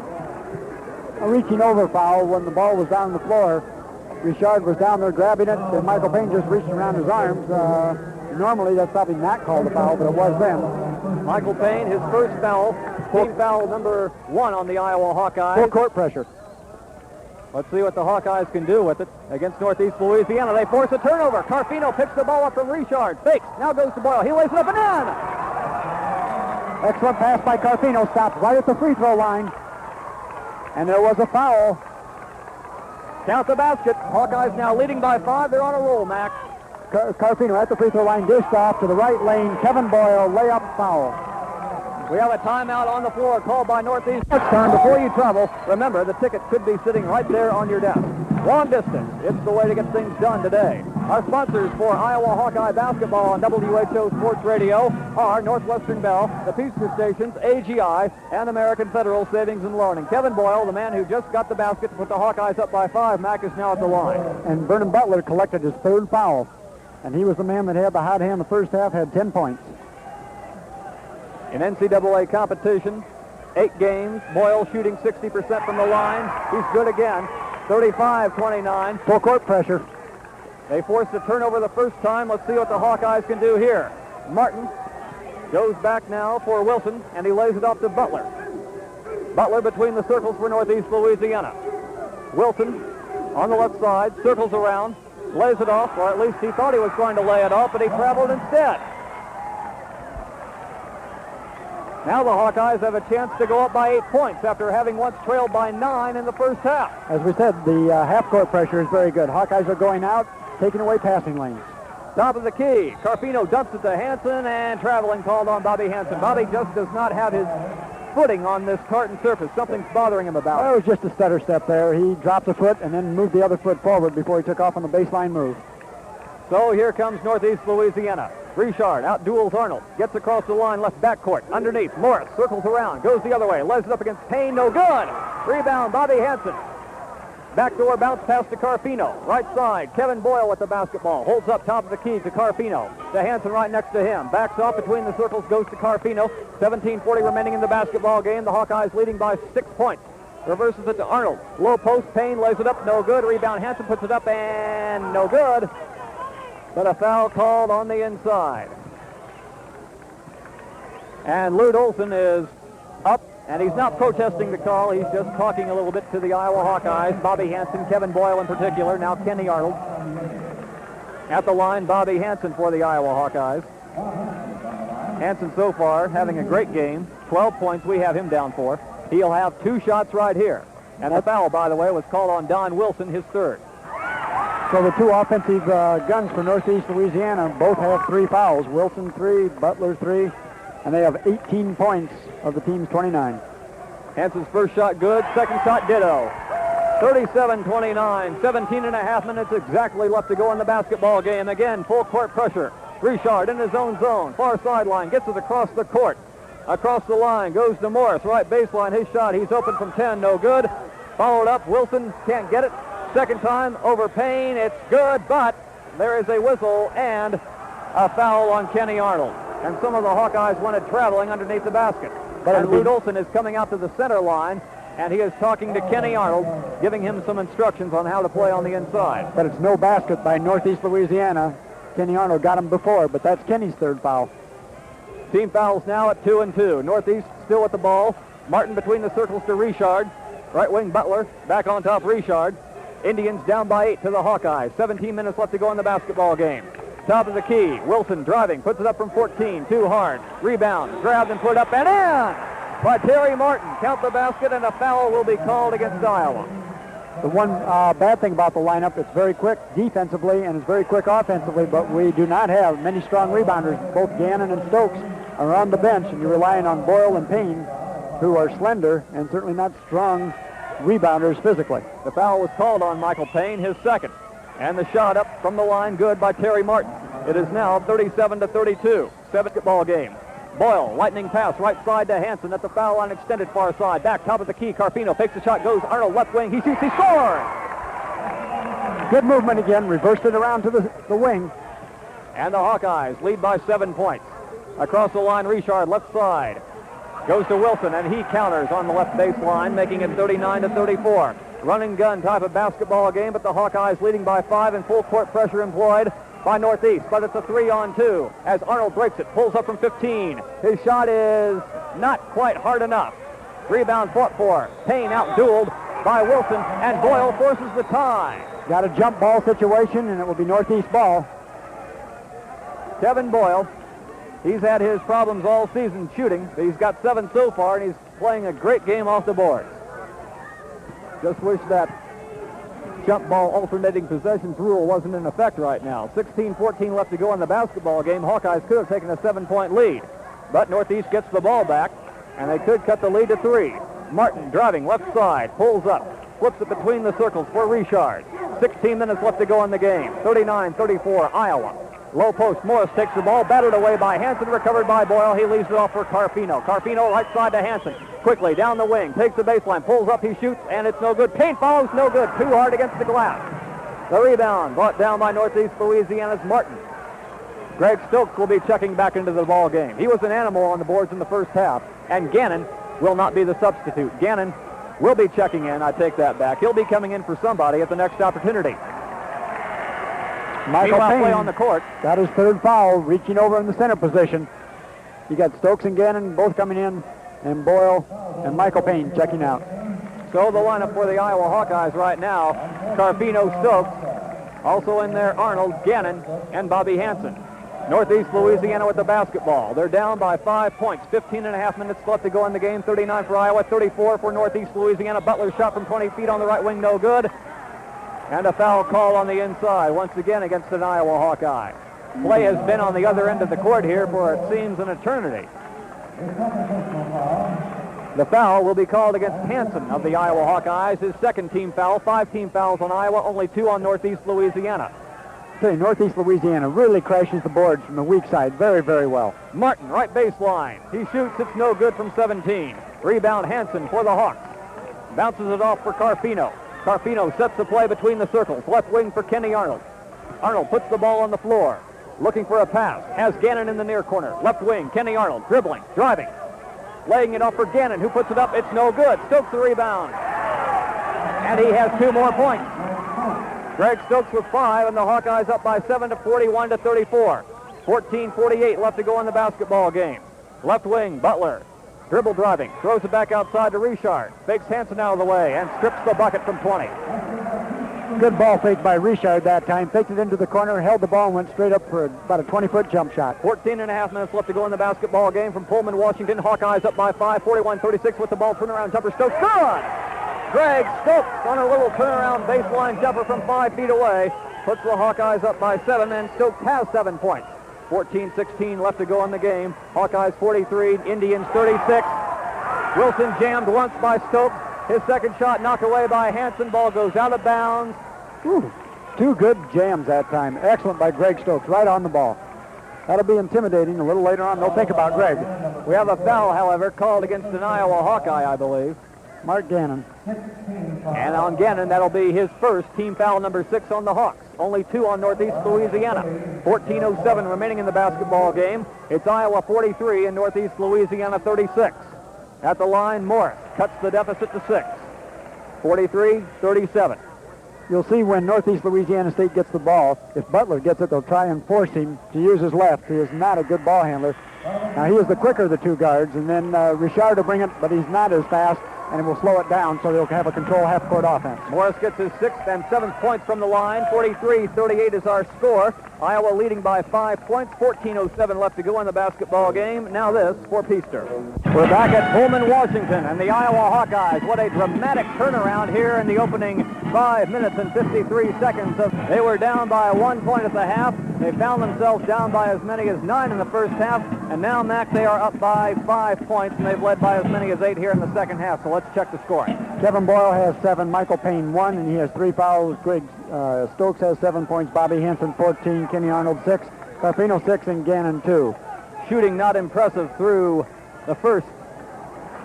A: A reaching over foul when the ball was down the floor. Richard was down there grabbing it, and Michael Payne just reaching around his arms. Normally, that's probably not called a foul, but it was then.
B: Michael Payne, his first foul, team foul number 1 on the Iowa Hawkeyes.
A: Full court pressure.
B: Let's see what the Hawkeyes can do with it against Northeast Louisiana. They force a turnover. Carfino picks the ball up from Richard. Fakes. Now goes to Boyle. He lays it up and in.
A: Excellent pass by Carfino. Stopped right at the free throw line. And there was a foul.
B: Count the basket. Hawkeyes now leading by 5. They're on a roll, Mac.
A: Carfino at the free throw line, dished off to the right lane. Kevin Boyle, layup foul.
B: We have a timeout on the floor called by Northeast. Next time, before you travel, remember the ticket could be sitting right there on your desk. Long distance, it's the way to get things done today. Our sponsors for Iowa Hawkeye basketball on WHO Sports Radio are Northwestern Bell, the Peachtree Stations, AGI, and American Federal Savings and Loan. And Kevin Boyle, the man who just got the basket to put the Hawkeyes up by 5, Mac, is now at the line.
A: And Vernon Butler collected his third foul. And he was the man that had the hot hand the first half, had 10 points.
B: In NCAA competition, 8 games, Boyle shooting 60% from the line. He's good again, 35-29.
A: Full court pressure.
B: They forced a turnover the first time. Let's see what the Hawkeyes can do here. Martin goes back now for Wilson, and he lays it off to Butler. Butler between the circles for Northeast Louisiana. Wilson on the left side, circles around, lays it off, or at least he thought he was going to lay it off, but he traveled instead. Now the Hawkeyes have a chance to go up by 8 points after having once trailed by 9 in the first half.
A: As we said, the half-court pressure is very good. Hawkeyes are going out, taking away passing lanes.
B: Top of the key. Carfino dumps it to Hansen, and traveling called on Bobby Hansen. Bobby just does not have his footing on this tartan surface. Something's bothering him about it.
A: It was just a stutter step there. He dropped a foot and then moved the other foot forward before he took off on the baseline move.
B: So here comes Northeast Louisiana. Richard out-duels Arnold. Gets across the line, left backcourt. Underneath, Morris circles around. Goes the other way. Lays it up against Payne. No good. Rebound, Bobby Hansen. Backdoor bounce pass to Carfino. Right side, Kevin Boyle with the basketball. Holds up top of the key to Carfino. To Hansen right next to him. Backs off between the circles, goes to Carfino. 17:40 remaining in the basketball game. The Hawkeyes leading by 6 points. Reverses it to Arnold. Low post, Payne lays it up. No good. Rebound, Hansen puts it up and no good. But a foul called on the inside. And Lute Olson is up, and he's not protesting the call. He's just talking a little bit to the Iowa Hawkeyes. Bobby Hansen, Kevin Boyle in particular, now Kenny Arnold. At the line, Bobby Hansen for the Iowa Hawkeyes. Hansen so far having a great game. 12 points we have him down for. He'll have 2 shots right here. And the foul, by the way, was called on Don Wilson, his third.
A: So the 2 offensive guns for Northeast Louisiana both have 3 fouls. Wilson 3, Butler 3, and they have 18 points of the team's 29.
B: Hansen's first shot good, second shot ditto. 37-29, 17 and a half minutes exactly left to go in the basketball game. Again, full court pressure. Richard in his own zone, far sideline, gets it across the court. Across the line, goes to Morris, right baseline, his shot, he's open from 10, no good. Followed up, Wilson can't get it. Second time over Payne, it's good, but there is a whistle and a foul on Kenny Arnold. And some of the Hawkeyes wanted traveling underneath the basket. And Lute Olson is coming out to the center line, and he is talking to Kenny Arnold, giving him some instructions on how to play on the inside.
A: But it's no basket by Northeast Louisiana. Kenny Arnold got him before, but that's Kenny's third foul.
B: Team fouls now at 2 and 2. Northeast still with the ball. Martin between the circles to Richard. Right wing Butler, back on top Richard. Indians down by 8 to the Hawkeyes. 17 minutes left to go in the basketball game. Top of the key, Wilson driving, puts it up from 14, too hard. Rebound, grabbed and put up and in by Terry Martin. Count the basket, and a foul will be called against Iowa.
A: The one bad thing about the lineup, it's very quick defensively and it's very quick offensively, but we do not have many strong rebounders. Both Gannon and Stokes are on the bench, and you're relying on Boyle and Payne, who are slender and certainly not strong rebounders physically.
B: The foul was called on Michael Payne, his second. And the shot up from the line, good by Terry Martin. It is now 37-32, basketball game. Boyle, lightning pass, right side to Hanson at the foul line, extended far side. Back top of the key, Carpino fakes the shot, goes Arnold, left wing, he shoots, he scores!
A: Good movement again, reversed it around to the wing.
B: And the Hawkeyes lead by 7 points. Across the line, Richard, left side. Goes to Wilson, and he counters on the left baseline, making it 39-34. Run and gun type of basketball game, but the Hawkeyes leading by 5 and full court pressure employed by Northeast. But it's a 3-on-2 as Arnold breaks it, pulls up from 15. His shot is not quite hard enough. Rebound fought for. Payne out-dueled by Wilson, and Boyle forces the tie.
A: Got a jump ball situation, and it will be Northeast ball.
B: Kevin Boyle, he's had his problems all season shooting. He's got 7 so far, and he's playing a great game off the boards. Just wish that jump ball alternating possessions rule wasn't in effect right now. 16-14 left to go in the basketball game. Hawkeyes could have taken a 7-point lead, but Northeast gets the ball back, and they could cut the lead to 3. Martin driving left side, pulls up, flips it between the circles for Richard. 16 minutes left to go in the game. 39-34, Iowa. Low post, Morris takes the ball, battered away by Hanson, recovered by Boyle. He leaves it off for Carpino. Carpino right side to Hanson. Quickly down the wing, takes the baseline, pulls up, he shoots, and it's no good. Payne follows, no good. Too hard against the glass. The rebound brought down by Northeast Louisiana's Martin. Greg Stokes will be checking back into the ball game. He was an animal on the boards in the first half, and Gannon will not be the substitute. Gannon will be checking in. I take that back. He'll be coming in for somebody at the next opportunity.
A: Michael Payne
B: play on the court.
A: Got his 3rd foul, reaching over in the center position. You got Stokes and Gannon both coming in, and Boyle and Michael Payne checking out.
B: So the lineup for the Iowa Hawkeyes right now, Carpino, Stokes, also in there Arnold, Gannon, and Bobby Hanson. Northeast Louisiana with the basketball. They're down by 5 points. 15.5 minutes left to go in the game. 39 for Iowa, 34 for Northeast Louisiana. Butler's shot from 20 feet on the right wing, no good. And a foul call on the inside, once again against an Iowa Hawkeye. Play has been on the other end of the court here for, it seems, an eternity. The foul will be called against Hanson of the Iowa Hawkeyes. His 2nd team foul, 5 team fouls on Iowa, only 2 on Northeast Louisiana.
A: Northeast Louisiana really crashes the boards from the weak side very, very well.
B: Martin, right baseline. He shoots, it's no good from 17. Rebound Hanson for the Hawks. Bounces it off for Carpino. Carpino sets the play between the circles. Left wing for Kenny Arnold. Arnold puts the ball on the floor. Looking for a pass. Has Gannon in the near corner. Left wing, Kenny Arnold. Dribbling, driving. Laying it off for Gannon, who puts it up. It's no good. Stokes the rebound. And he has 2 more points. Greg Stokes with 5, and the Hawkeyes up by 7 to 41-34. 14:48 left to go in the basketball game. Left wing, Butler. Dribble driving, throws it back outside to Richard. Fakes Hanson out of the way and strips the bucket from 20.
A: Good ball fake by Richard that time. Faked it into the corner, held the ball, and went straight up for about a 20-foot jump shot.
B: 14.5 minutes left to go in the basketball game from Pullman, Washington. Hawkeyes up by 5, 41-36 with the ball. Turnaround jumper, Stokes. Good! Greg Stokes on a little turnaround baseline jumper from 5 feet away. Puts the Hawkeyes up by 7, and Stokes has 7 points. 14-16 left to go in the game. Hawkeyes 43, Indians 36. Wilson jammed once by Stokes. His 2nd shot knocked away by Hanson. Ball goes out of bounds.
A: Ooh, 2 good jams that time. Excellent by Greg Stokes, right on the ball. That'll be intimidating. A little later on, they'll think about Greg.
B: We have a foul, however, called against an Iowa Hawkeye, I believe.
A: Mark Gannon.
B: And on Gannon, that'll be his 1st, team foul number 6 on the Hawks. Only 2 on Northeast Louisiana. 14:07 remaining in the basketball game. It's Iowa 43 and Northeast Louisiana 36. At the line, Morris cuts the deficit to 6. 43-37.
A: You'll see when Northeast Louisiana State gets the ball, if Butler gets it, they'll try and force him to use his left. He is not a good ball handler. Now, he is the quicker of the 2 guards, and then Richard will bring it, but he's not as fast, and it will slow it down so they'll have a control half-court offense.
B: Morris gets his 6th and 7th points from the line. 43-38 is our score. Iowa leading by 5 points. 14:07 left to go in the basketball game. Now this for Peaster. We're back at Pullman, Washington, and the Iowa Hawkeyes. What a dramatic turnaround here in the opening 5 minutes and 53 seconds. They were down by 1 point at the half. They found themselves down by as many as 9 in the first half, and now, Mac, they are up by 5 points, and they've led by as many as 8 here in the second half, so let's check the scoring.
A: Kevin Boyle has 7, Michael Payne 1, and he has 3 fouls. Greg Stokes has 7 points, Bobby Hanson 14, Kenny Arnold 6, Carpino 6, and Gannon 2.
B: shooting not impressive through the first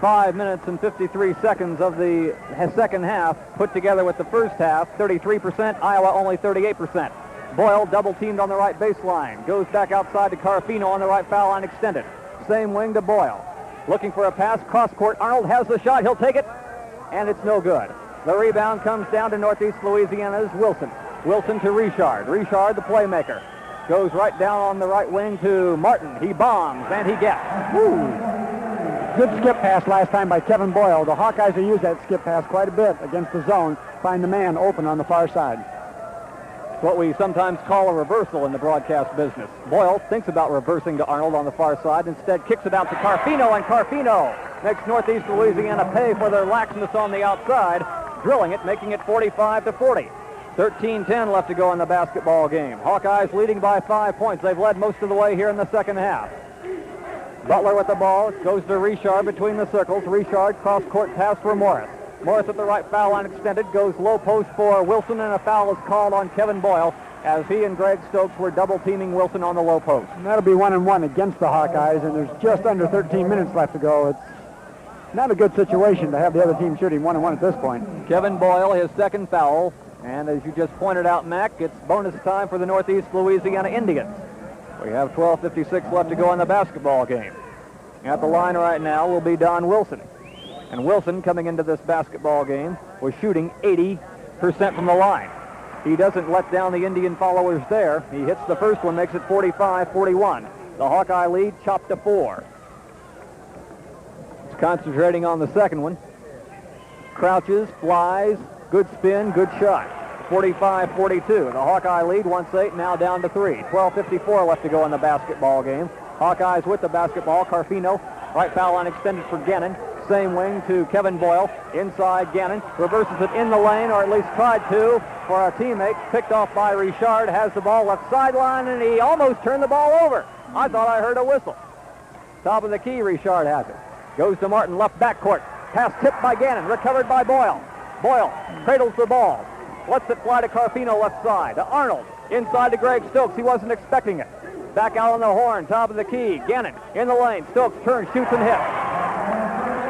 B: 5 minutes and 53 seconds of the second half, put together with the first half, 33%, Iowa only 38%. Boyle double-teamed on the right baseline, goes back outside to Carfino on the right foul line extended. Same wing to Boyle. Looking for a pass, cross-court. Arnold has the shot. He'll take it, and it's no good. The rebound comes down to Northeast Louisiana's Wilson. Wilson to Richard. Richard, the playmaker. Goes right down on the right wing to Martin. He bombs, and he gets.
A: Woo. Good skip pass last time by Kevin Boyle. The Hawkeyes have used that skip pass quite a bit against the zone. Find the man open on the far side.
B: It's what we sometimes call a reversal in the broadcast business. Boyle thinks about reversing to Arnold on the far side. Instead, kicks it out to Carfino, and Carfino makes Northeast Louisiana pay for their laxness on the outside, drilling it, making it 45-40. 13-10 left to go in the basketball game. Hawkeyes leading by 5 points. They've led most of the way here in the second half. Butler with the ball. Goes to Richard between the circles. Richard cross-court pass for Morris. Morris at the right foul line extended. Goes low post for Wilson, and a foul is called on Kevin Boyle as he and Greg Stokes were double-teaming Wilson on the low post.
A: And that'll be 1-1 against the Hawkeyes, and there's just under 13 minutes left to go. It's not a good situation to have the other team shooting 1-1 at this point.
B: Kevin Boyle, his second foul. And as you just pointed out, Mac, it's bonus time for the Northeast Louisiana Indians. We have 12:56 left to go in the basketball game. At the line right now will be Don Wilson. And Wilson, coming into this basketball game, was shooting 80% from the line. He doesn't let down the Indian followers there. He hits the first one, makes it 45-41. The Hawkeye lead chopped to 4. It's concentrating on the second one. Crouches, flies, good spin, good shot. 45-42. The Hawkeye lead, 1-8, now down to 3. 12:54 left to go in the basketball game. Hawkeyes with the basketball. Carfino, right foul line extended for Gannon. Same wing to Kevin Boyle. Inside Gannon. Reverses it in the lane, or at least tried to, for a teammate. Picked off by Richard. Has the ball left sideline, and he almost turned the ball over. I thought I heard a whistle. Top of the key, Richard has it. Goes to Martin, left backcourt. Pass tipped by Gannon. Recovered by Boyle. Boyle cradles the ball. Lets it fly to Carfino left side. To Arnold. Inside to Greg Stokes. He wasn't expecting it. Back out on the horn. Top of the key. Gannon in the lane. Stokes turns, shoots, and hits.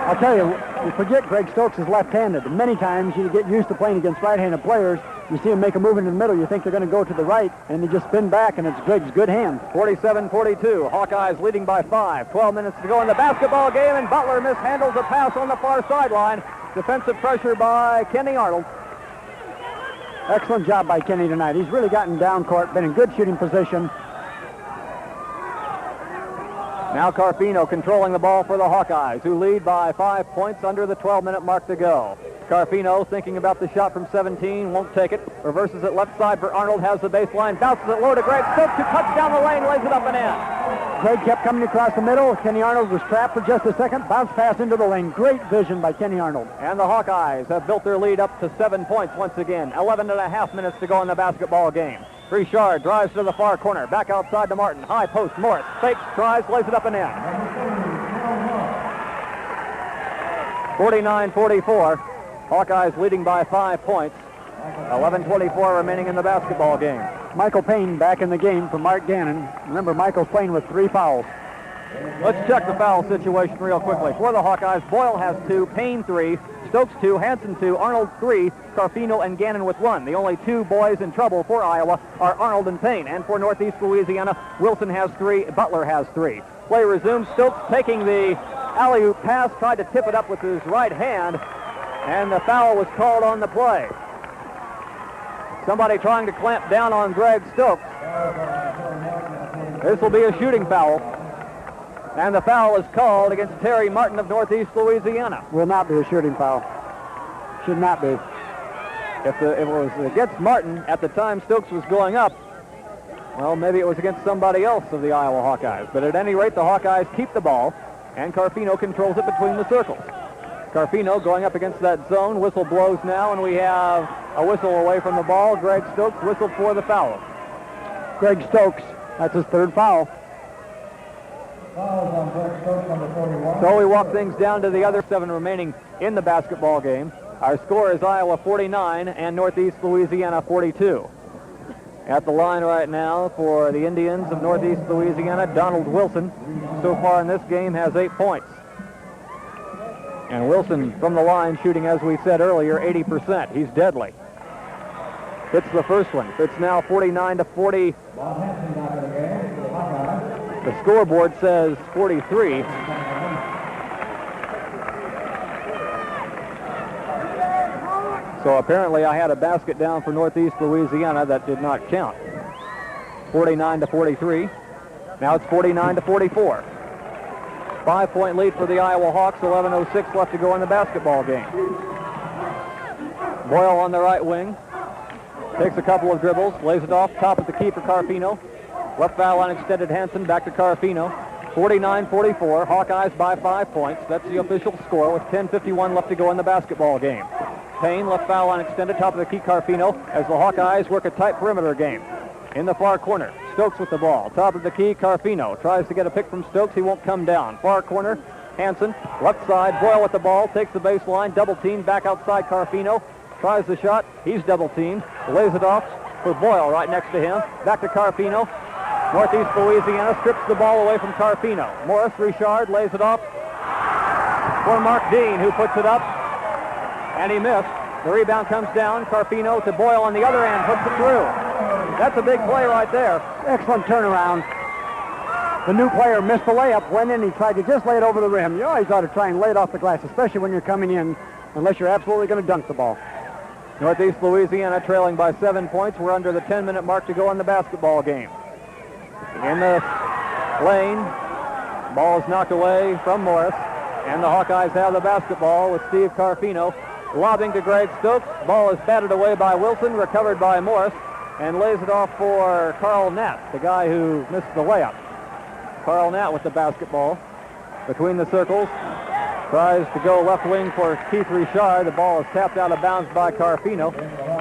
A: I'll tell you, you forget Greg Stokes is left-handed. Many times you get used to playing against right-handed players. You see him make a move in the middle. You think they're going to go to the right, and they just spin back, and it's Greg's good hand.
B: 47-42. Hawkeyes leading by 5. 12 minutes to go in the basketball game, and Butler mishandles a pass on the far sideline. Defensive pressure by Kenny Arnold.
A: Excellent job by Kenny tonight. He's really gotten down court, been in good shooting position.
B: Now Carfino controlling the ball for the Hawkeyes, who lead by 5 points under the 12-minute mark to go. Carfino thinking about the shot from 17, won't take it. Reverses it left side for Arnold, has the baseline, bounces it low to Greg Stokes, who cuts down the lane, lays it up and in.
A: Greg kept coming across the middle. Kenny Arnold was trapped for just a second. Bounce pass into the lane. Great vision by Kenny Arnold.
B: And the Hawkeyes have built their lead up to 7 points once again. 11.5 minutes to go in the basketball game. Richard drives to the far corner. Back outside to Martin. High post. Morris fakes, tries, lays it up and in. 49-44. Hawkeyes leading by 5 points. 11:24 remaining in the basketball game.
A: Michael Payne back in the game for Mark Gannon. Remember, Michael's playing with 3 fouls.
B: Let's check the foul situation real quickly. For the Hawkeyes, Boyle has 2, Payne 3, Stokes 2, Hansen 2, Arnold 3, Carfino and Gannon with 1. The only 2 boys in trouble for Iowa are Arnold and Payne. And for Northeast Louisiana, Wilson has 3, Butler has 3. Play resumes. Stokes taking the alley-oop pass, tried to tip it up with his right hand, and the foul was called on the play. Somebody trying to clamp down on Greg Stokes. This will be a shooting foul. And the foul is called against Terry Martin of Northeast Louisiana.
A: Will not be a shooting foul. Should not be.
B: If it was against Martin at the time Stokes was going up, well, maybe it was against somebody else of the Iowa Hawkeyes. But at any rate, the Hawkeyes keep the ball, and Carfino controls it between the circles. Carfino going up against that zone. Whistle blows now, and we have a whistle away from the ball. Greg Stokes whistled for the foul.
A: Greg Stokes, that's his 3rd foul.
B: So we walk things down to the other 7 remaining in the basketball game. Our score is Iowa 49 and Northeast Louisiana 42. At the line right now for the Indians of Northeast Louisiana, Donald Wilson, so far in this game has 8 points. And Wilson from the line shooting, as we said earlier, 80%. He's deadly. Hits the first one. It's now 49-40. The scoreboard says 43. So apparently I had a basket down for Northeast Louisiana that did not count. 49-43. Now it's 49-44. 5-point lead for the Iowa Hawks. 11:06 left to go in the basketball game. Boyle on the right wing. Takes a couple of dribbles. Lays it off. Top of the key for Carfino. Left foul line extended. Hansen back to Carfino. 49-44. Hawkeyes by 5 points. That's the official score with 10:51 left to go in the basketball game. Payne, left foul line extended, top of the key Carfino, as the Hawkeyes work a tight perimeter game. In the far corner, Stokes with the ball. Top of the key, Carfino tries to get a pick from Stokes. He won't come down. Far corner, Hansen. Left side, Boyle with the ball, takes the baseline, double team, back outside Carfino. Tries the shot, he's double teamed. Lays it off for Boyle right next to him. Back to Carfino. Northeast Louisiana strips the ball away from Carfino. Morris, Richard, lays it off for Mark Dean, who puts it up. And he missed. The rebound comes down. Carfino to Boyle on the other end. Hooks it through. That's a big play right there.
A: Excellent turnaround. The new player missed the layup, went in, he tried to just lay it over the rim. You always ought to try and lay it off the glass, especially when you're coming in, unless you're absolutely going to dunk the ball.
B: Northeast Louisiana trailing by 7 points. We're under the 10-minute mark to go in the basketball game. In the lane, ball is knocked away from Morris, and the Hawkeyes have the basketball with Steve Carfino lobbing to Greg Stokes. Ball is batted away by Wilson, recovered by Morris, and lays it off for Carl Natt, the guy who missed the layup. Carl Natt with the basketball between the circles. Tries to go left wing for Keith Richard. The ball is tapped out of bounds by Carfino,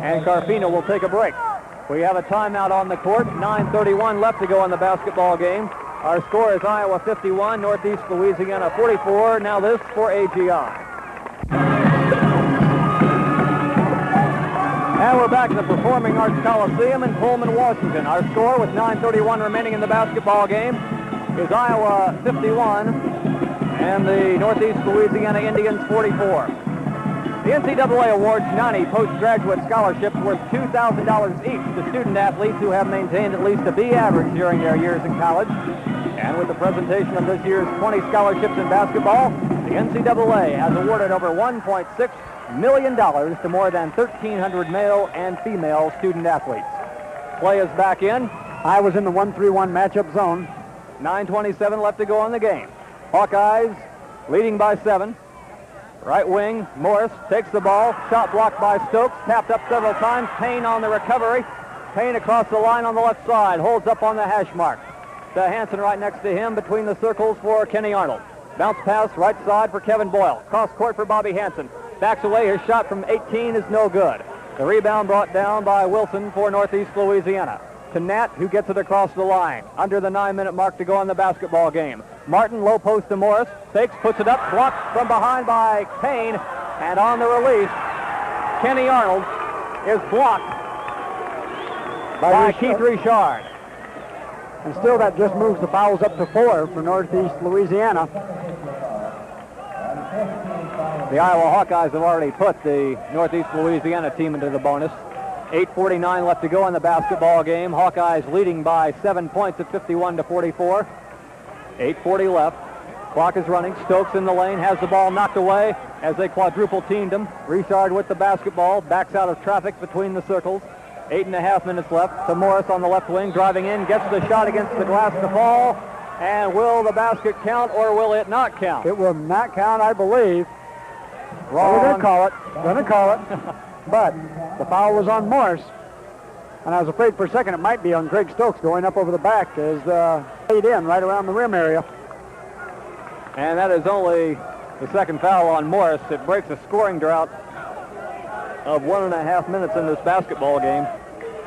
B: and Carfino will take a break. We have a timeout on the court. 9:31 left to go in the basketball game. Our score is Iowa 51, Northeast Louisiana 44. Now this for AGI. And we're back in the Performing Arts Coliseum in Pullman, Washington. Our score with 9:31 remaining in the basketball game is Iowa 51 and the Northeast Louisiana Indians 44. The NCAA awards 90 postgraduate scholarships worth $2,000 each to student athletes who have maintained at least a B average during their years in college. And with the presentation of this year's 20 scholarships in basketball, the NCAA has awarded over $1.6 million to more than 1,300 male and female student athletes. Play is back in.
A: Iowa's in the 1-3-1 matchup zone.
B: 9:27 left to go in the game. Hawkeyes leading by 7. Right wing, Morris takes the ball. Shot blocked by Stokes. Tapped up several times. Payne on the recovery. Payne across the line on the left side. Holds up on the hash mark. To Hansen right next to him between the circles for Kenny Arnold. Bounce pass right side for Kevin Boyle. Cross court for Bobby Hansen. Backs away. His shot from 18 is no good. The rebound brought down by Wilson for Northeast Louisiana. To Nat, who gets it across the line. Under the 9-minute mark to go in the basketball game. Martin, low post to Morris. Takes, puts it up, blocked from behind by Payne. And on the release, Kenny Arnold is blocked by Keith Richard.
A: And still that just moves the fouls up to 4 for Northeast Louisiana.
B: The Iowa Hawkeyes have already put the Northeast Louisiana team into the bonus. 8:49 left to go in the basketball game. Hawkeyes leading by 7 points at 51-44. 8:40 left. Clock is running. Stokes in the lane, has the ball knocked away as they quadruple teamed him. Richard with the basketball, backs out of traffic between the circles. 8.5 minutes left. To Morris on the left wing, driving in, gets the shot against the glass to fall. And will the basket count or will it not count?
A: It will not count, I believe.
B: Wrong.
A: We're going to call it. Going to call it. But the foul was on Morris. And I was afraid for a second it might be on Greg Stokes going up over the back as laid in right around the rim area.
B: And that is only the second foul on Morris. It breaks a scoring drought of 1.5 minutes in this basketball game.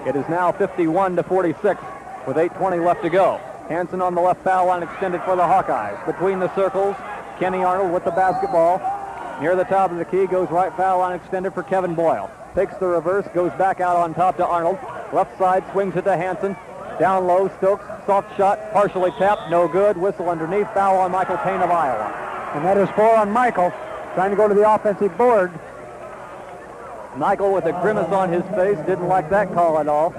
B: It is now 51-46 with 8:20 left to go. Hansen on the left foul line extended for the Hawkeyes. Between the circles, Kenny Arnold with the basketball. Near the top of the key goes right foul line extended for Kevin Boyle. takes the reverse, goes back out on top to Arnold. Left side, swings it to Hanson. Down low, Stokes, soft shot, partially tapped, no good. Whistle underneath, foul on Michael Payne of Iowa.
A: And that is 4 on Michael, trying to go to the offensive board.
B: Michael with a grimace on his face, didn't like that call at all.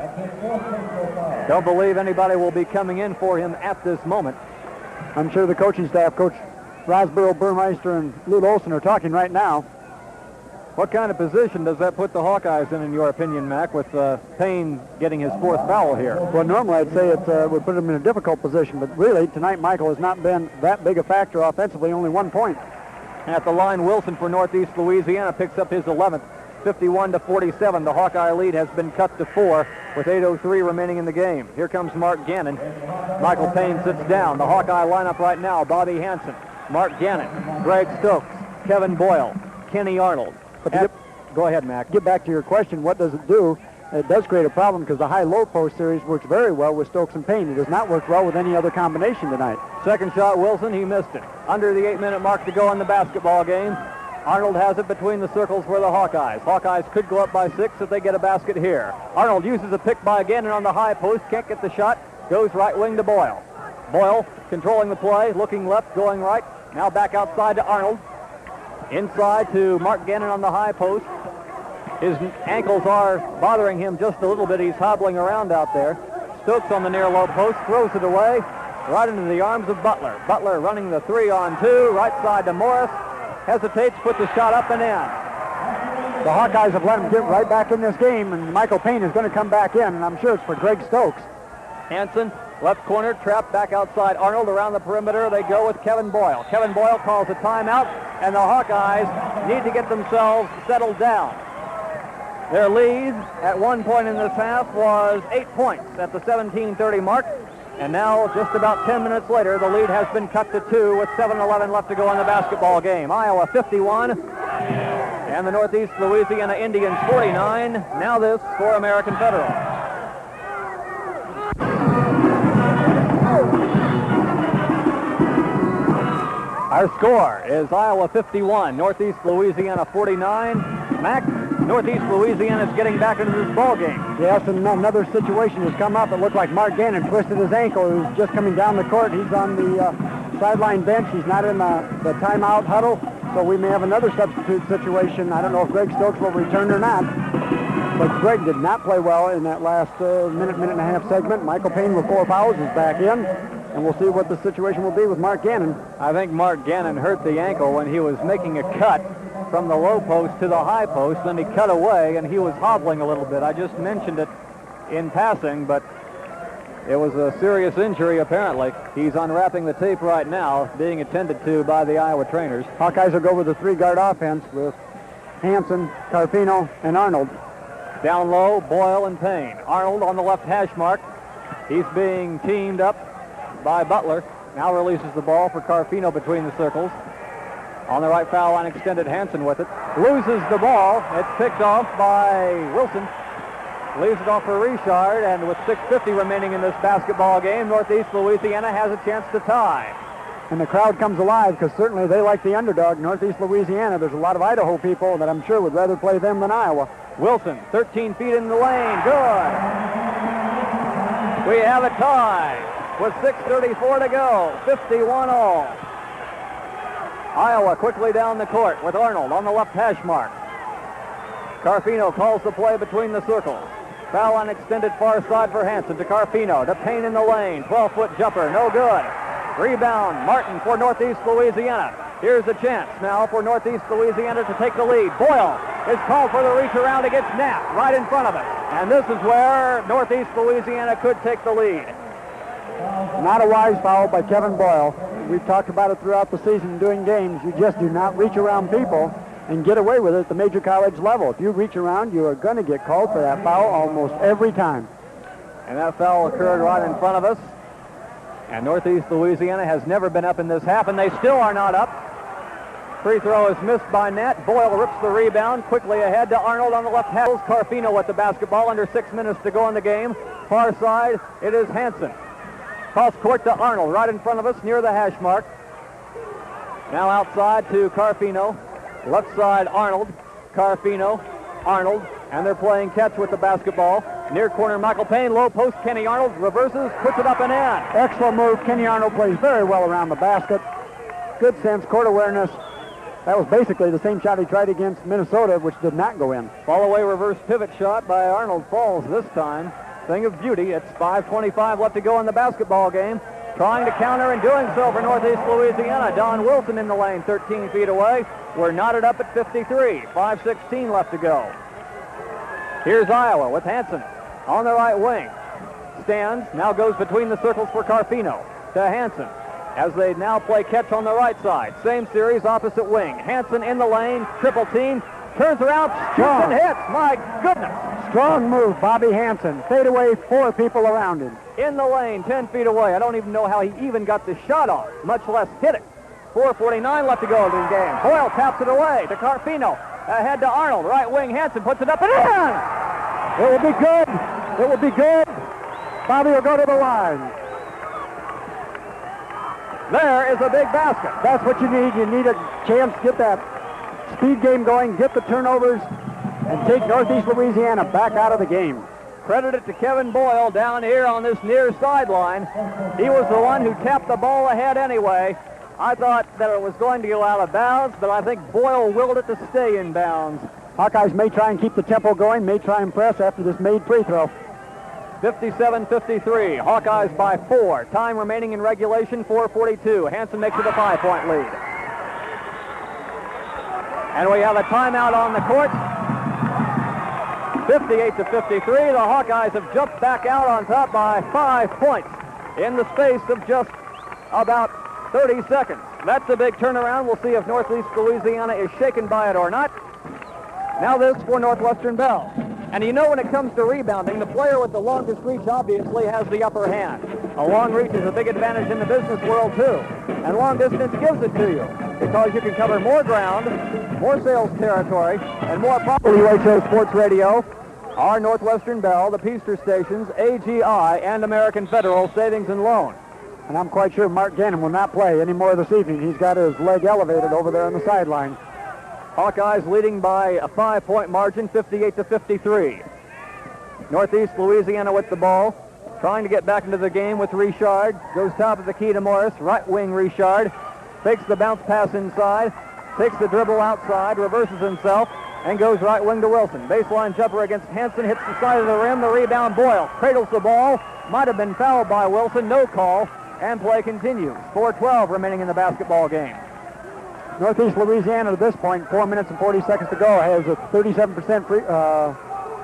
B: Don't believe anybody will be coming in for him at this moment.
A: I'm sure the coaching staff, Coach Rosborough, Burmeister, and Lute Olson are talking right now.
B: What kind of position does that put the Hawkeyes in your opinion, Mac, with Payne getting his 4th foul here?
A: Well, normally I'd say it would put him in a difficult position, but really, tonight Michael has not been that big a factor offensively, only 1 point.
B: At the line, Wilson for Northeast Louisiana picks up his 11th, 51-47. The Hawkeye lead has been cut to 4 with 8:03 remaining in the game. Here comes Mark Gannon. Michael Payne sits down. The Hawkeye lineup right now, Bobby Hanson, Mark Gannon, Greg Stokes, Kevin Boyle, Kenny Arnold. Go ahead, Mac.
A: Get back to your question, what does it do? It does create a problem because the high-low post series works very well with Stokes and Payne. It does not work well with any other combination tonight.
B: Second shot, Wilson, he missed it. Under the 8-minute mark to go in the basketball game. Arnold has it between the circles for the Hawkeyes. Hawkeyes could go up by 6 if they get a basket here. Arnold uses a pick by Gannon on the high post, can't get the shot, goes right wing to Boyle. Boyle controlling the play, looking left, going right. Now back outside to Arnold. Inside to Mark Gannon on the high post. His ankles are bothering him just a little bit. He's hobbling around out there. Stokes on the near low post, throws it away, right into the arms of Butler. Butler running the 3-on-2, right side to Morris. Hesitates, puts the shot up and in.
A: The Hawkeyes have let him get right back in this game, and Michael Payne is going to come back in, and I'm sure it's for Greg Stokes.
B: Hanson, left corner, trapped back outside Arnold. Around the perimeter, they go with Kevin Boyle. Kevin Boyle calls a timeout, and the Hawkeyes need to get themselves settled down. Their lead at one point in this half was 8 points at the 17:30 mark. And now, just about 10 minutes later, the lead has been cut to 2 with 7:11 left to go in the basketball game. Iowa 51 and the Northeast Louisiana Indians 49. Now this for American Federal. Our score is Iowa 51, Northeast Louisiana 49. Mac, Northeast Louisiana is getting back into this ball game.
A: Yes, and another situation has come up. It looked like Mark Gannon twisted his ankle. He was just coming down the court. He's on the sideline bench. He's not in the timeout huddle, so we may have another substitute situation. I don't know if Greg Stokes will return or not, but Greg did not play well in that last minute and a half segment. Michael Payne with 4 fouls is back in, and we'll see what the situation will be with Mark Gannon.
B: I think Mark Gannon hurt the ankle when he was making a cut from the low post to the high post. Then he cut away, and he was hobbling a little bit. I just mentioned it in passing, but it was a serious injury, apparently. He's unwrapping the tape right now, being attended to by the Iowa trainers.
A: Hawkeyes will go with the 3-guard offense with Hanson, Carfino, and Arnold.
B: Down low, Boyle and Payne. Arnold on the left hash mark. He's being teamed up by Butler. Now releases the ball for Carfino between the circles. On the right foul line, extended Hanson with it. Loses the ball. It's picked off by Wilson. Leaves it off for Richard, and with 6:50 remaining in this basketball game, Northeast Louisiana has a chance to tie.
A: And the crowd comes alive because certainly they like the underdog, Northeast Louisiana. There's a lot of Idaho people that I'm sure would rather play them than Iowa.
B: Wilson, 13 feet in the lane. Good. We have a tie with 6:34 to go. 51 all. Iowa quickly down the court with Arnold on the left hash mark. Carfino calls the play between the circles. Foul on extended far side for Hanson to Carfino. To Payne in the lane. 12-foot jumper. No good. Rebound. Martin for Northeast Louisiana. Here's a chance now for Northeast Louisiana to take the lead. Boyle is called for the reach around against Knapp right in front of us. And this is where Northeast Louisiana could take the lead.
A: Not a wise foul by Kevin Boyle. We've talked about it throughout the season doing games. You just do not reach around people and get away with it at the major college level. If you reach around, you are going to get called for that foul almost every time.
B: And that foul occurred right in front of us. And Northeast Louisiana has never been up in this half, and they still are not up. Free throw is missed by Nat. Boyle rips the rebound quickly ahead to Arnold on the left half. Carfino with the basketball, under 6 minutes to go in the game. Far side, it is Hanson. Cross court to Arnold right in front of us near the hash mark. Now outside to Carfino. Left side, Arnold. Carfino. Arnold And they're playing catch with the basketball. Near corner, Michael Payne. Low post, Kenny Arnold reverses, puts it up and in.
A: Excellent move. Kenny Arnold plays very well around the basket. Good sense, court awareness. That was basically the same shot he tried against Minnesota, which did not go in.
B: Fall-away reverse pivot shot by Arnold falls this time. Thing of beauty. It's 5:25 left to go in the basketball game. Trying to counter and doing so for Northeast Louisiana. Don Wilson in the lane, 13 feet away. We're knotted up at 53. 5:16 left to go. Here's Iowa with Hansen on the right wing. Stands, now goes between the circles for Carfino to Hansen as they now play catch on the right side. Same series, opposite wing. Hansen in the lane, triple team, turns around, shoots and hits. My goodness.
A: Strong move, Bobby Hansen. Fade away, 4 people around him.
B: In the lane, 10 feet away. I don't even know how he even got the shot off, much less hit it. 4:49 left to go in the game. Boyle taps it away to Carfino. Ahead to Arnold. Right wing, Hansen puts it up and in.
A: It will be good. It will be good. Bobby will go to the line.
B: There is a big basket.
A: That's what you need. You need a chance to get that speed game going, get the turnovers, and take Northeast Louisiana back out of the game.
B: Credit it to Kevin Boyle down here on this near sideline. He was the one who tapped the ball ahead anyway. I thought that it was going to go out of bounds, but I think Boyle willed it to stay in bounds.
A: Hawkeyes may try and keep the tempo going, may try and press after this made free throw.
B: 57-53, Hawkeyes by 4. Time remaining in regulation, 4:42. Hansen makes it a 5-point lead. And we have a timeout on the court. 58-53, the Hawkeyes have jumped back out on top by 5 points in the space of just about 30 seconds. That's a big turnaround. We'll see if Northeast Louisiana is shaken by it or not. Now this for Northwestern Bell. And you know, when it comes to rebounding, the player with the longest reach obviously has the upper hand. A long reach is a big advantage in the business world too. And long distance gives it to you because you can cover more ground, more sales territory, and more property. WHO Sports Radio, our Northwestern Bell, the Peaster Stations, AGI, and American Federal Savings and Loan.
A: And I'm quite sure Mark Gannon will not play any more this evening. He's got his leg elevated over there on the sideline.
B: Hawkeyes leading by a 5-point margin, 58-53. Northeast Louisiana with the ball, trying to get back into the game with Richard. Goes top of the key to Morris, right wing Richard. Takes the bounce pass inside, takes the dribble outside, reverses himself, and goes right wing to Wilson. Baseline jumper against Hansen, hits the side of the rim, the rebound Boyle. Cradles the ball, might have been fouled by Wilson, no call, and play continues. 4:12 remaining in the basketball game.
A: Northeast Louisiana at this point, 4 minutes and 40 seconds to go, has a 37%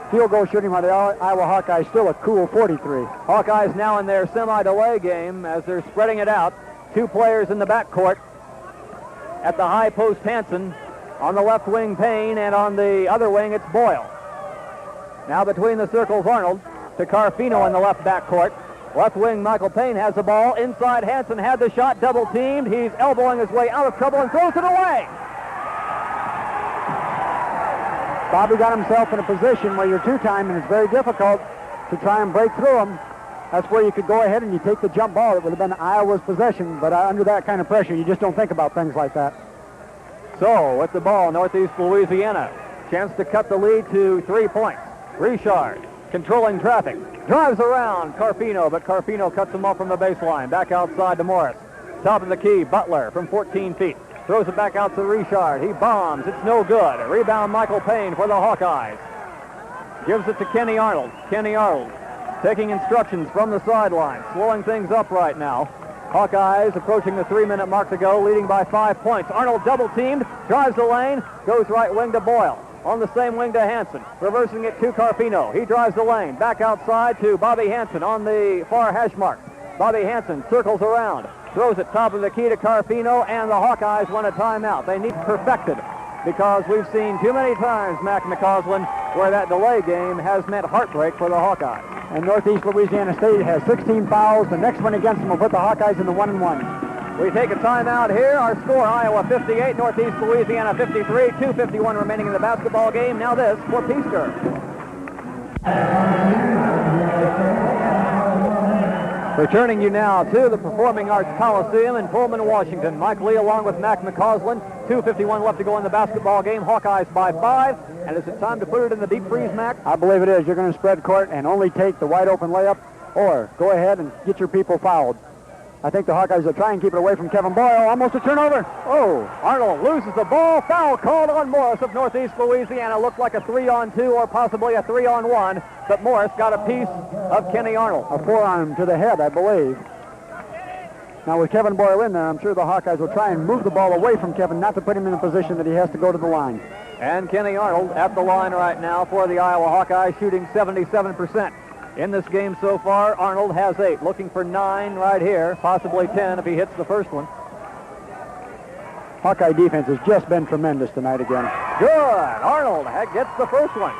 A: field goal shooting, while the Iowa Hawkeyes still a cool 43.
B: Hawkeyes now in their semi-delay game as they're spreading it out. 2 players in the backcourt. At the high post, Hansen. On the left wing, Payne, and on the other wing, it's Boyle. Now between the circles, Arnold to Carfino in the left backcourt. Left wing, Michael Payne has the ball. Inside, Hansen had the shot, double teamed. He's elbowing his way out of trouble and throws it away.
A: Bobby got himself in a position where you're two-time, and it's very difficult to try and break through him. That's where you could go ahead and you take the jump ball. It would have been Iowa's possession, but under that kind of pressure, you just don't think about things like that.
B: So, with the ball, Northeast Louisiana. Chance to cut the lead to 3 points. Richard controlling traffic. Drives around Carfino, but Carfino cuts him off from the baseline. Back outside to Morris. Top of the key, Butler from 14 feet. Throws it back out to Richard. He bombs. It's no good. Rebound Michael Payne for the Hawkeyes. Gives it to Kenny Arnold. Kenny Arnold taking instructions from the sideline. Slowing things up right now. Hawkeyes approaching the 3-minute mark to go, leading by 5 points. Arnold double-teamed, drives the lane, goes right wing to Boyle. On the same wing to Hansen, reversing it to Carfino. He drives the lane, back outside to Bobby Hansen on the far hash mark. Bobby Hansen circles around, throws it top of the key to Carfino, and the Hawkeyes want a timeout. They need perfected because we've seen too many times, Mac McCausland, where that delay game has meant heartbreak for the Hawkeyes.
A: And Northeast Louisiana State has 16 fouls. The next one against them will put the Hawkeyes in the 1-1.
B: We take a timeout here. Our score, Iowa 58, Northeast Louisiana 53, 2:51 remaining in the basketball game. Now this for Peaster. Returning you now to the Performing Arts Coliseum in Pullman, Washington. Mike Lee along with Mac McCausland. 2:51 left to go in the basketball game. Hawkeyes by 5. And is it time to put it in the deep freeze, Mac?
A: I believe it is. You're going to spread court and only take the wide open layup, or go ahead and get your people fouled. I think the Hawkeyes will try and keep it away from Kevin Boyle. Almost a turnover.
B: Oh, Arnold loses the ball. Foul called on Morris of Northeast Louisiana. Looked like a 3-on-2 or possibly a 3-on-1, but Morris got a piece of Kenny Arnold.
A: A forearm to the head, I believe. Now with Kevin Boyle in there, I'm sure the Hawkeyes will try and move the ball away from Kevin, not to put him in a position that he has to go to the line.
B: And Kenny Arnold at the line right now for the Iowa Hawkeyes, shooting 77%. In this game so far, Arnold has 8, looking for 9 right here, possibly 10 if he hits the first one.
A: Hawkeye defense has just been tremendous tonight again.
B: Good. Arnold gets the first one.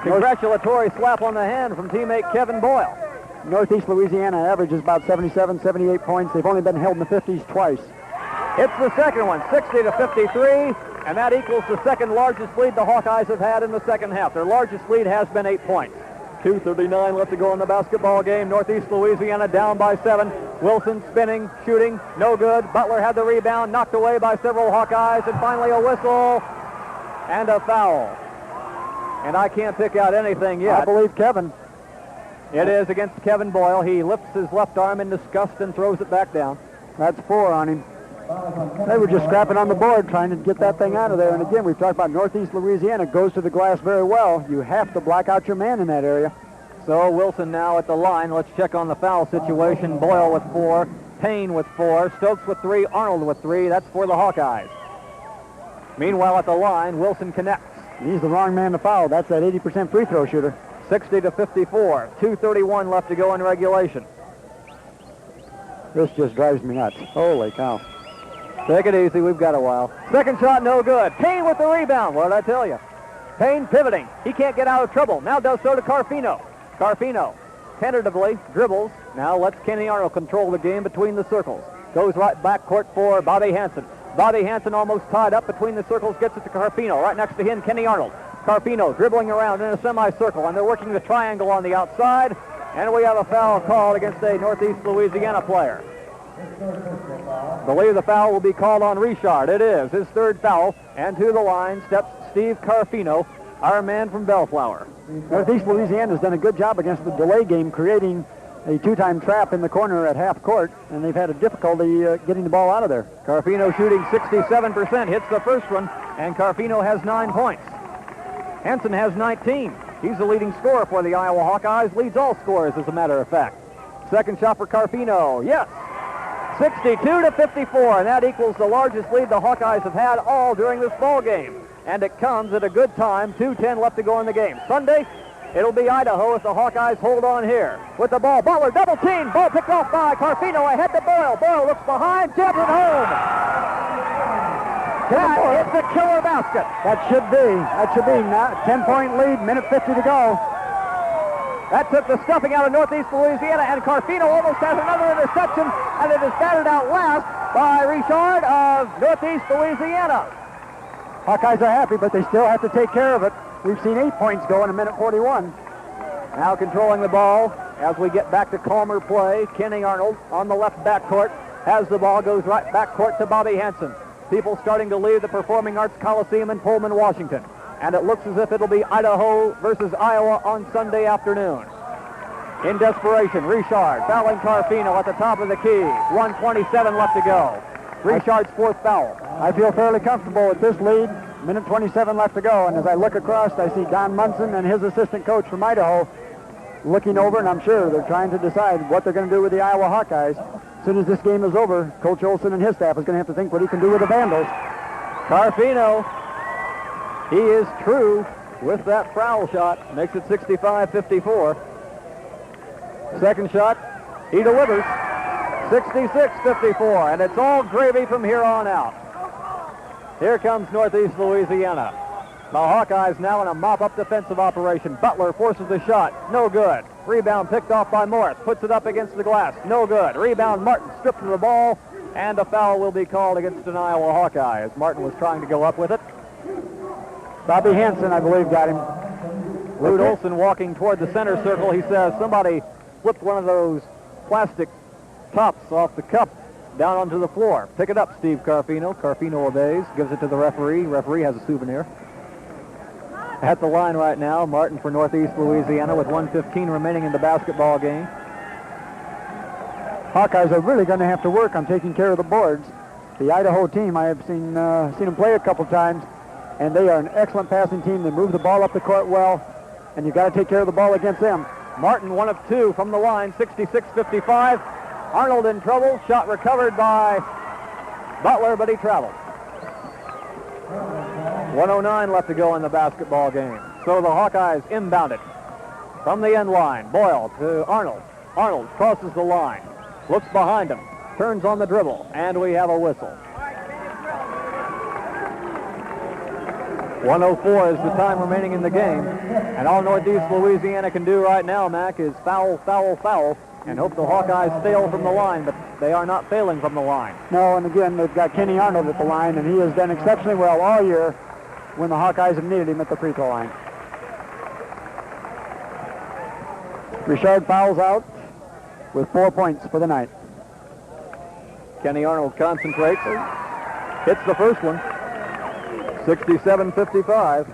B: Congratulatory slap on the hand from teammate Kevin Boyle.
A: Northeast Louisiana averages about 77, 78 points. They've only been held in the 50s twice.
B: It's the second one, 60-53, and that equals the second largest lead the Hawkeyes have had in the second half. Their largest lead has been 8 points. 2:39 left to go in the basketball game. Northeast Louisiana down by 7. Wilson spinning, shooting, no good. Butler had the rebound, knocked away by several Hawkeyes, and finally a whistle and a foul. And I can't pick out anything yet.
A: I believe Kevin.
B: It is against Kevin Boyle. He lifts his left arm in disgust and throws it back down.
A: That's 4 on him. They were just scrapping on the board trying to get that thing out of there. And again, we've talked about Northeast Louisiana goes to the glass very well. You have to block out your man in that area.
B: So Wilson now at the line. Let's check on the foul situation. Boyle with 4, Payne with 4, Stokes with 3, Arnold with 3. That's for the Hawkeyes. Meanwhile at the line, Wilson connects.
A: He's the wrong man to foul. That's that 80% free throw shooter.
B: 60-54. 2:31 left to go in regulation.
A: This just drives me nuts. Holy cow.
B: Take it easy. We've got a while. Second shot, no good. Payne with the rebound. What did I tell you? Payne pivoting. He can't get out of trouble. Now does so to Carfino. Carfino tentatively dribbles. Now lets Kenny Arnold control the game between the circles. Goes right back court for Bobby Hansen. Bobby Hansen almost tied up between the circles. Gets it to Carfino. Right next to him, Kenny Arnold. Carfino dribbling around in a semicircle, and they're working the triangle on the outside. And we have a foul called against a Northeast Louisiana player. I believe the foul will be called on Richard. It is his third foul. And to the line steps Steve Carfino, our man from Bellflower.
A: Northeast Louisiana has done a good job against the delay game, creating a 2-time trap in the corner at half court, and they've had a difficulty getting the ball out of there.
B: Carfino shooting 67%, hits the first one, and Carfino has 9 points. Hansen has 19. He's the leading scorer for the Iowa Hawkeyes, leads all scorers as a matter of fact. Second shot for Carfino, yes. 62-54, and that equals the largest lead the Hawkeyes have had all during this ball game. And it comes at a good time, 2:10 left to go in the game. Sunday, it'll be Idaho if the Hawkeyes hold on here. With the ball, Butler double team, ball picked off by Carfino, ahead to Boyle. Boyle looks behind, jabs it home. That is the killer basket.
A: That should be now 10-point lead, minute 50 to go.
B: That took the stuffing out of Northeast Louisiana, and Carfino almost has another interception, and it is batted out last by Richard of Northeast Louisiana.
A: Hawkeyes are happy, but they still have to take care of it. We've seen 8 points go in a minute 41.
B: Now controlling the ball as we get back to calmer play. Kenny Arnold on the left backcourt has the ball, goes right backcourt to Bobby Hansen. People starting to leave the Performing Arts Coliseum in Pullman, Washington. And it looks as if it'll be Idaho versus Iowa on Sunday afternoon. In desperation, Richard fouling Carfino at the top of the key. 1:27 left to go. Richard's fourth foul.
A: I feel fairly comfortable with this lead. Minute 27 left to go. And as I look across, I see Don Munson and his assistant coach from Idaho looking over, and I'm sure they're trying to decide what they're going to do with the Iowa Hawkeyes. As soon as this game is over, Coach Olson and his staff is going to have to think what he can do with the Vandals.
B: Carfino, he is true with that foul shot. Makes it 65-54. Second shot, he delivers. 66-54, and it's all gravy from here on out. Here comes Northeast Louisiana. The Hawkeyes now in a mop-up defensive operation. Butler forces the shot. No good. Rebound picked off by Morris. Puts it up against the glass. No good. Rebound, Martin stripped of the ball, and a foul will be called against an Iowa Hawkeye as Martin was trying to go up with it.
A: Bobby Hansen, I believe, got him.
B: Lute Olson walking toward the center circle. He says somebody flipped one of those plastic tops off the cup down onto the floor. Pick it up, Steve Carfino. Carfino obeys, gives it to the referee. Referee has a souvenir. At the line right now, Martin for Northeast Louisiana with 1:15 remaining in the basketball game.
A: Hawkeyes are really going to have to work on taking care of the boards. The Idaho team, I have seen them play a couple times, and they are an excellent passing team. They move the ball up the court well, and you've got to take care of the ball against them.
B: Martin, 1 of 2 from the line, 66-55. Arnold in trouble. Shot recovered by Butler, but he traveled. 1:09 left to go in the basketball game. So the Hawkeyes inbound it from the end line. Boyle to Arnold. Arnold crosses the line, looks behind him, turns on the dribble, and we have a whistle. 1:04 is the time remaining in the game. And all Northeast Louisiana can do right now, Mac, is foul, foul, foul, and hope the Hawkeyes fail from the line, but they are not failing from the line.
A: No, and again, they've got Kenny Arnold at the line, and he has done exceptionally well all year when the Hawkeyes have needed him at the free throw line. Richard fouls out with 4 points for the night.
B: Kenny Arnold concentrates, hits the first one, 67-55.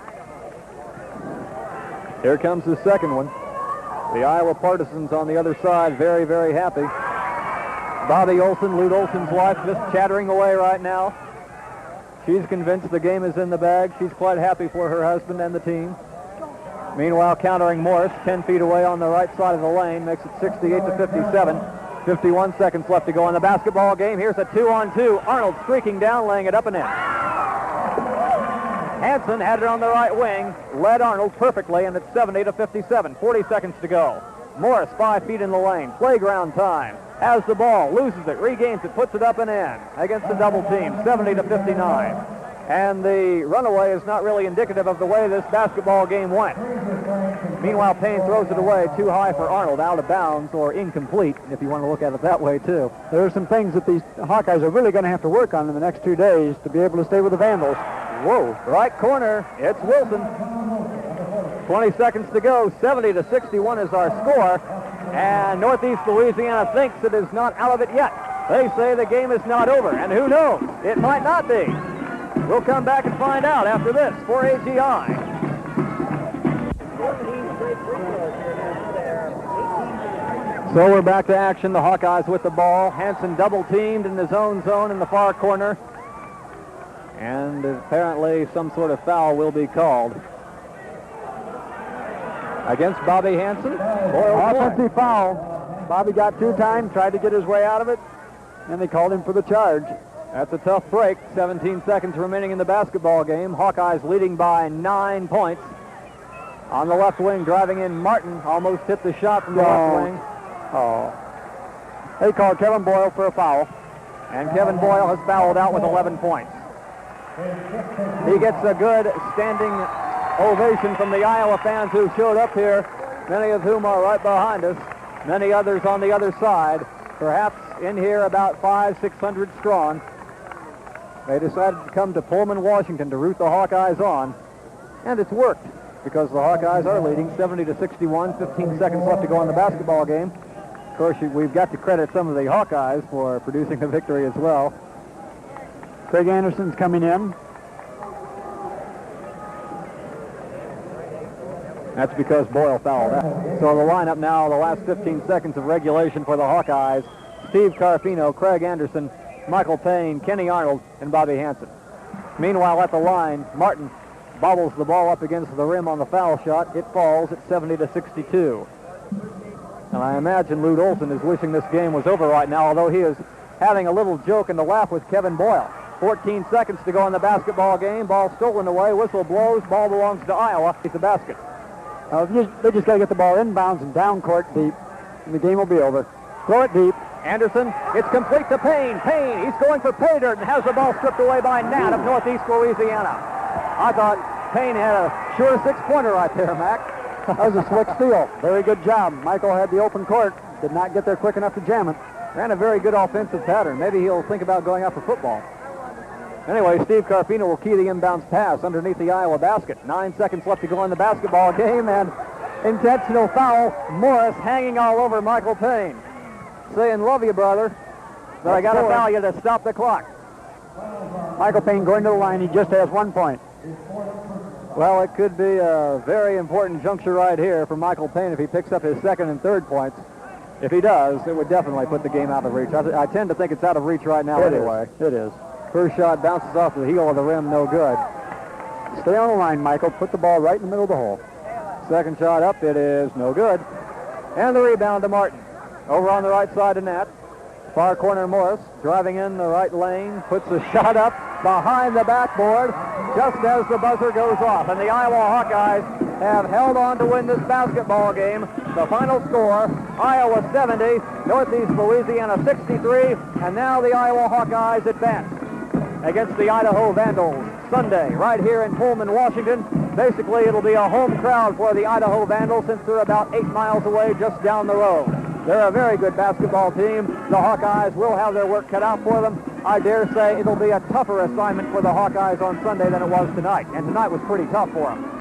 B: Here comes the second one. The Iowa Partisans on the other side, very, very happy. Bobby Olson, Lute Olson's wife, just chattering away right now. She's convinced the game is in the bag. She's quite happy for her husband and the team. Meanwhile, countering Morris, 10 feet away on the right side of the lane, makes it 68-57. 51 seconds left to go in the basketball game. Here's a 2-on-2. Arnold streaking down, laying it up and in. Hansen had it on the right wing, led Arnold perfectly, and it's 70-57. 40 seconds to go. Morris 5 feet in the lane. Playground time. Has the ball, loses it, regains it, puts it up and in against the double team, 70-59. And the runaway is not really indicative of the way this basketball game went. Meanwhile, Payne throws it away too high for Arnold, out of bounds or incomplete, if you want to look at it that way, too.
A: There are some things that these Hawkeyes are really going to have to work on in the next 2 days to be able to stay with the Vandals.
B: Whoa, right corner, it's Wilson. 20 seconds to go, 70-61 is our score. And Northeast Louisiana thinks it is not out of it yet. They say the game is not over, and who knows? It might not be. We'll come back and find out after this for AGI. So we're back to action. The Hawkeyes with the ball. Hansen double-teamed in his own zone in the far corner. And apparently some sort of foul will be called against Bobby Hansen.
A: Offensive foul. Bobby got 2 times, tried to get his way out of it, and they called him for the charge.
B: That's a tough break. 17 seconds remaining in the basketball game. Hawkeyes leading by 9 points. On the left wing, driving in Martin. Almost hit the shot from the left wing.
A: Oh. They called Kevin Boyle for a foul.
B: And Kevin Boyle has fouled out with 11 points. He gets a good standing ovation from the Iowa fans who showed up here, many of whom are right behind us, many others on the other side, perhaps in here about 500-600 strong. They decided to come to Pullman, Washington to root the Hawkeyes on, and it's worked because the Hawkeyes are leading 70-61, 15 seconds left to go in the basketball game. Of course, we've got to credit some of the Hawkeyes for producing the victory as well.
A: Craig Anderson's coming in.
B: That's because Boyle fouled out. So the lineup now, the last 15 seconds of regulation for the Hawkeyes. Steve Carfino, Craig Anderson, Michael Payne, Kenny Arnold, and Bobby Hansen. Meanwhile, at the line, Martin bobbles the ball up against the rim on the foul shot. It falls at 70-62. And I imagine Lute Olson is wishing this game was over right now, although he is having a little joke and a laugh with Kevin Boyle. 14 seconds to go in the basketball game. Ball stolen away. Whistle blows. Ball belongs to Iowa. It's the basket.
A: They just got to get the ball inbounds and down court deep, and the game will be over. Throw it deep.
B: Anderson, it's complete to Payne. Payne, he's going for pay dirt and has the ball stripped away by Nat of Northeast Louisiana. I thought Payne had a sure 6-pointer right there, Mac.
A: That was a slick steal. Very good job. Michael had the open court. Did not get there quick enough to jam it.
B: Ran a very good offensive pattern. Maybe he'll think about going out for football. Anyway, Steve Carfino will key the inbounds pass underneath the Iowa basket. 9 seconds left to go in the basketball game, and intentional foul. Morris hanging all over Michael Payne. saying, love you, brother, but I got to foul you to stop the clock.
A: Michael Payne going to the line. He just has 1 point.
B: Well, it could be a very important juncture right here for Michael Payne if he picks up his second and third points. If he does, it would definitely put the game out of reach. I tend to think it's out of reach right now anyway.
A: It is.
B: First shot bounces off the heel of the rim, no good.
A: Stay on the line, Michael. Put the ball right in the middle of the hole.
B: Second shot up, it is no good. And the rebound to Martin. Over on the right side of net. Far corner Morris, driving in the right lane, puts a shot up behind the backboard just as the buzzer goes off. And the Iowa Hawkeyes have held on to win this basketball game. The final score, Iowa 70, Northeast Louisiana 63, and now the Iowa Hawkeyes advance against the Idaho Vandals Sunday right here in Pullman, Washington. Basically, it'll be a home crowd for the Idaho Vandals since they're about 8 miles away just down the road. They're a very good basketball team. The Hawkeyes will have their work cut out for them. I dare say it'll be a tougher assignment for the Hawkeyes on Sunday than it was tonight, and tonight was pretty tough for them.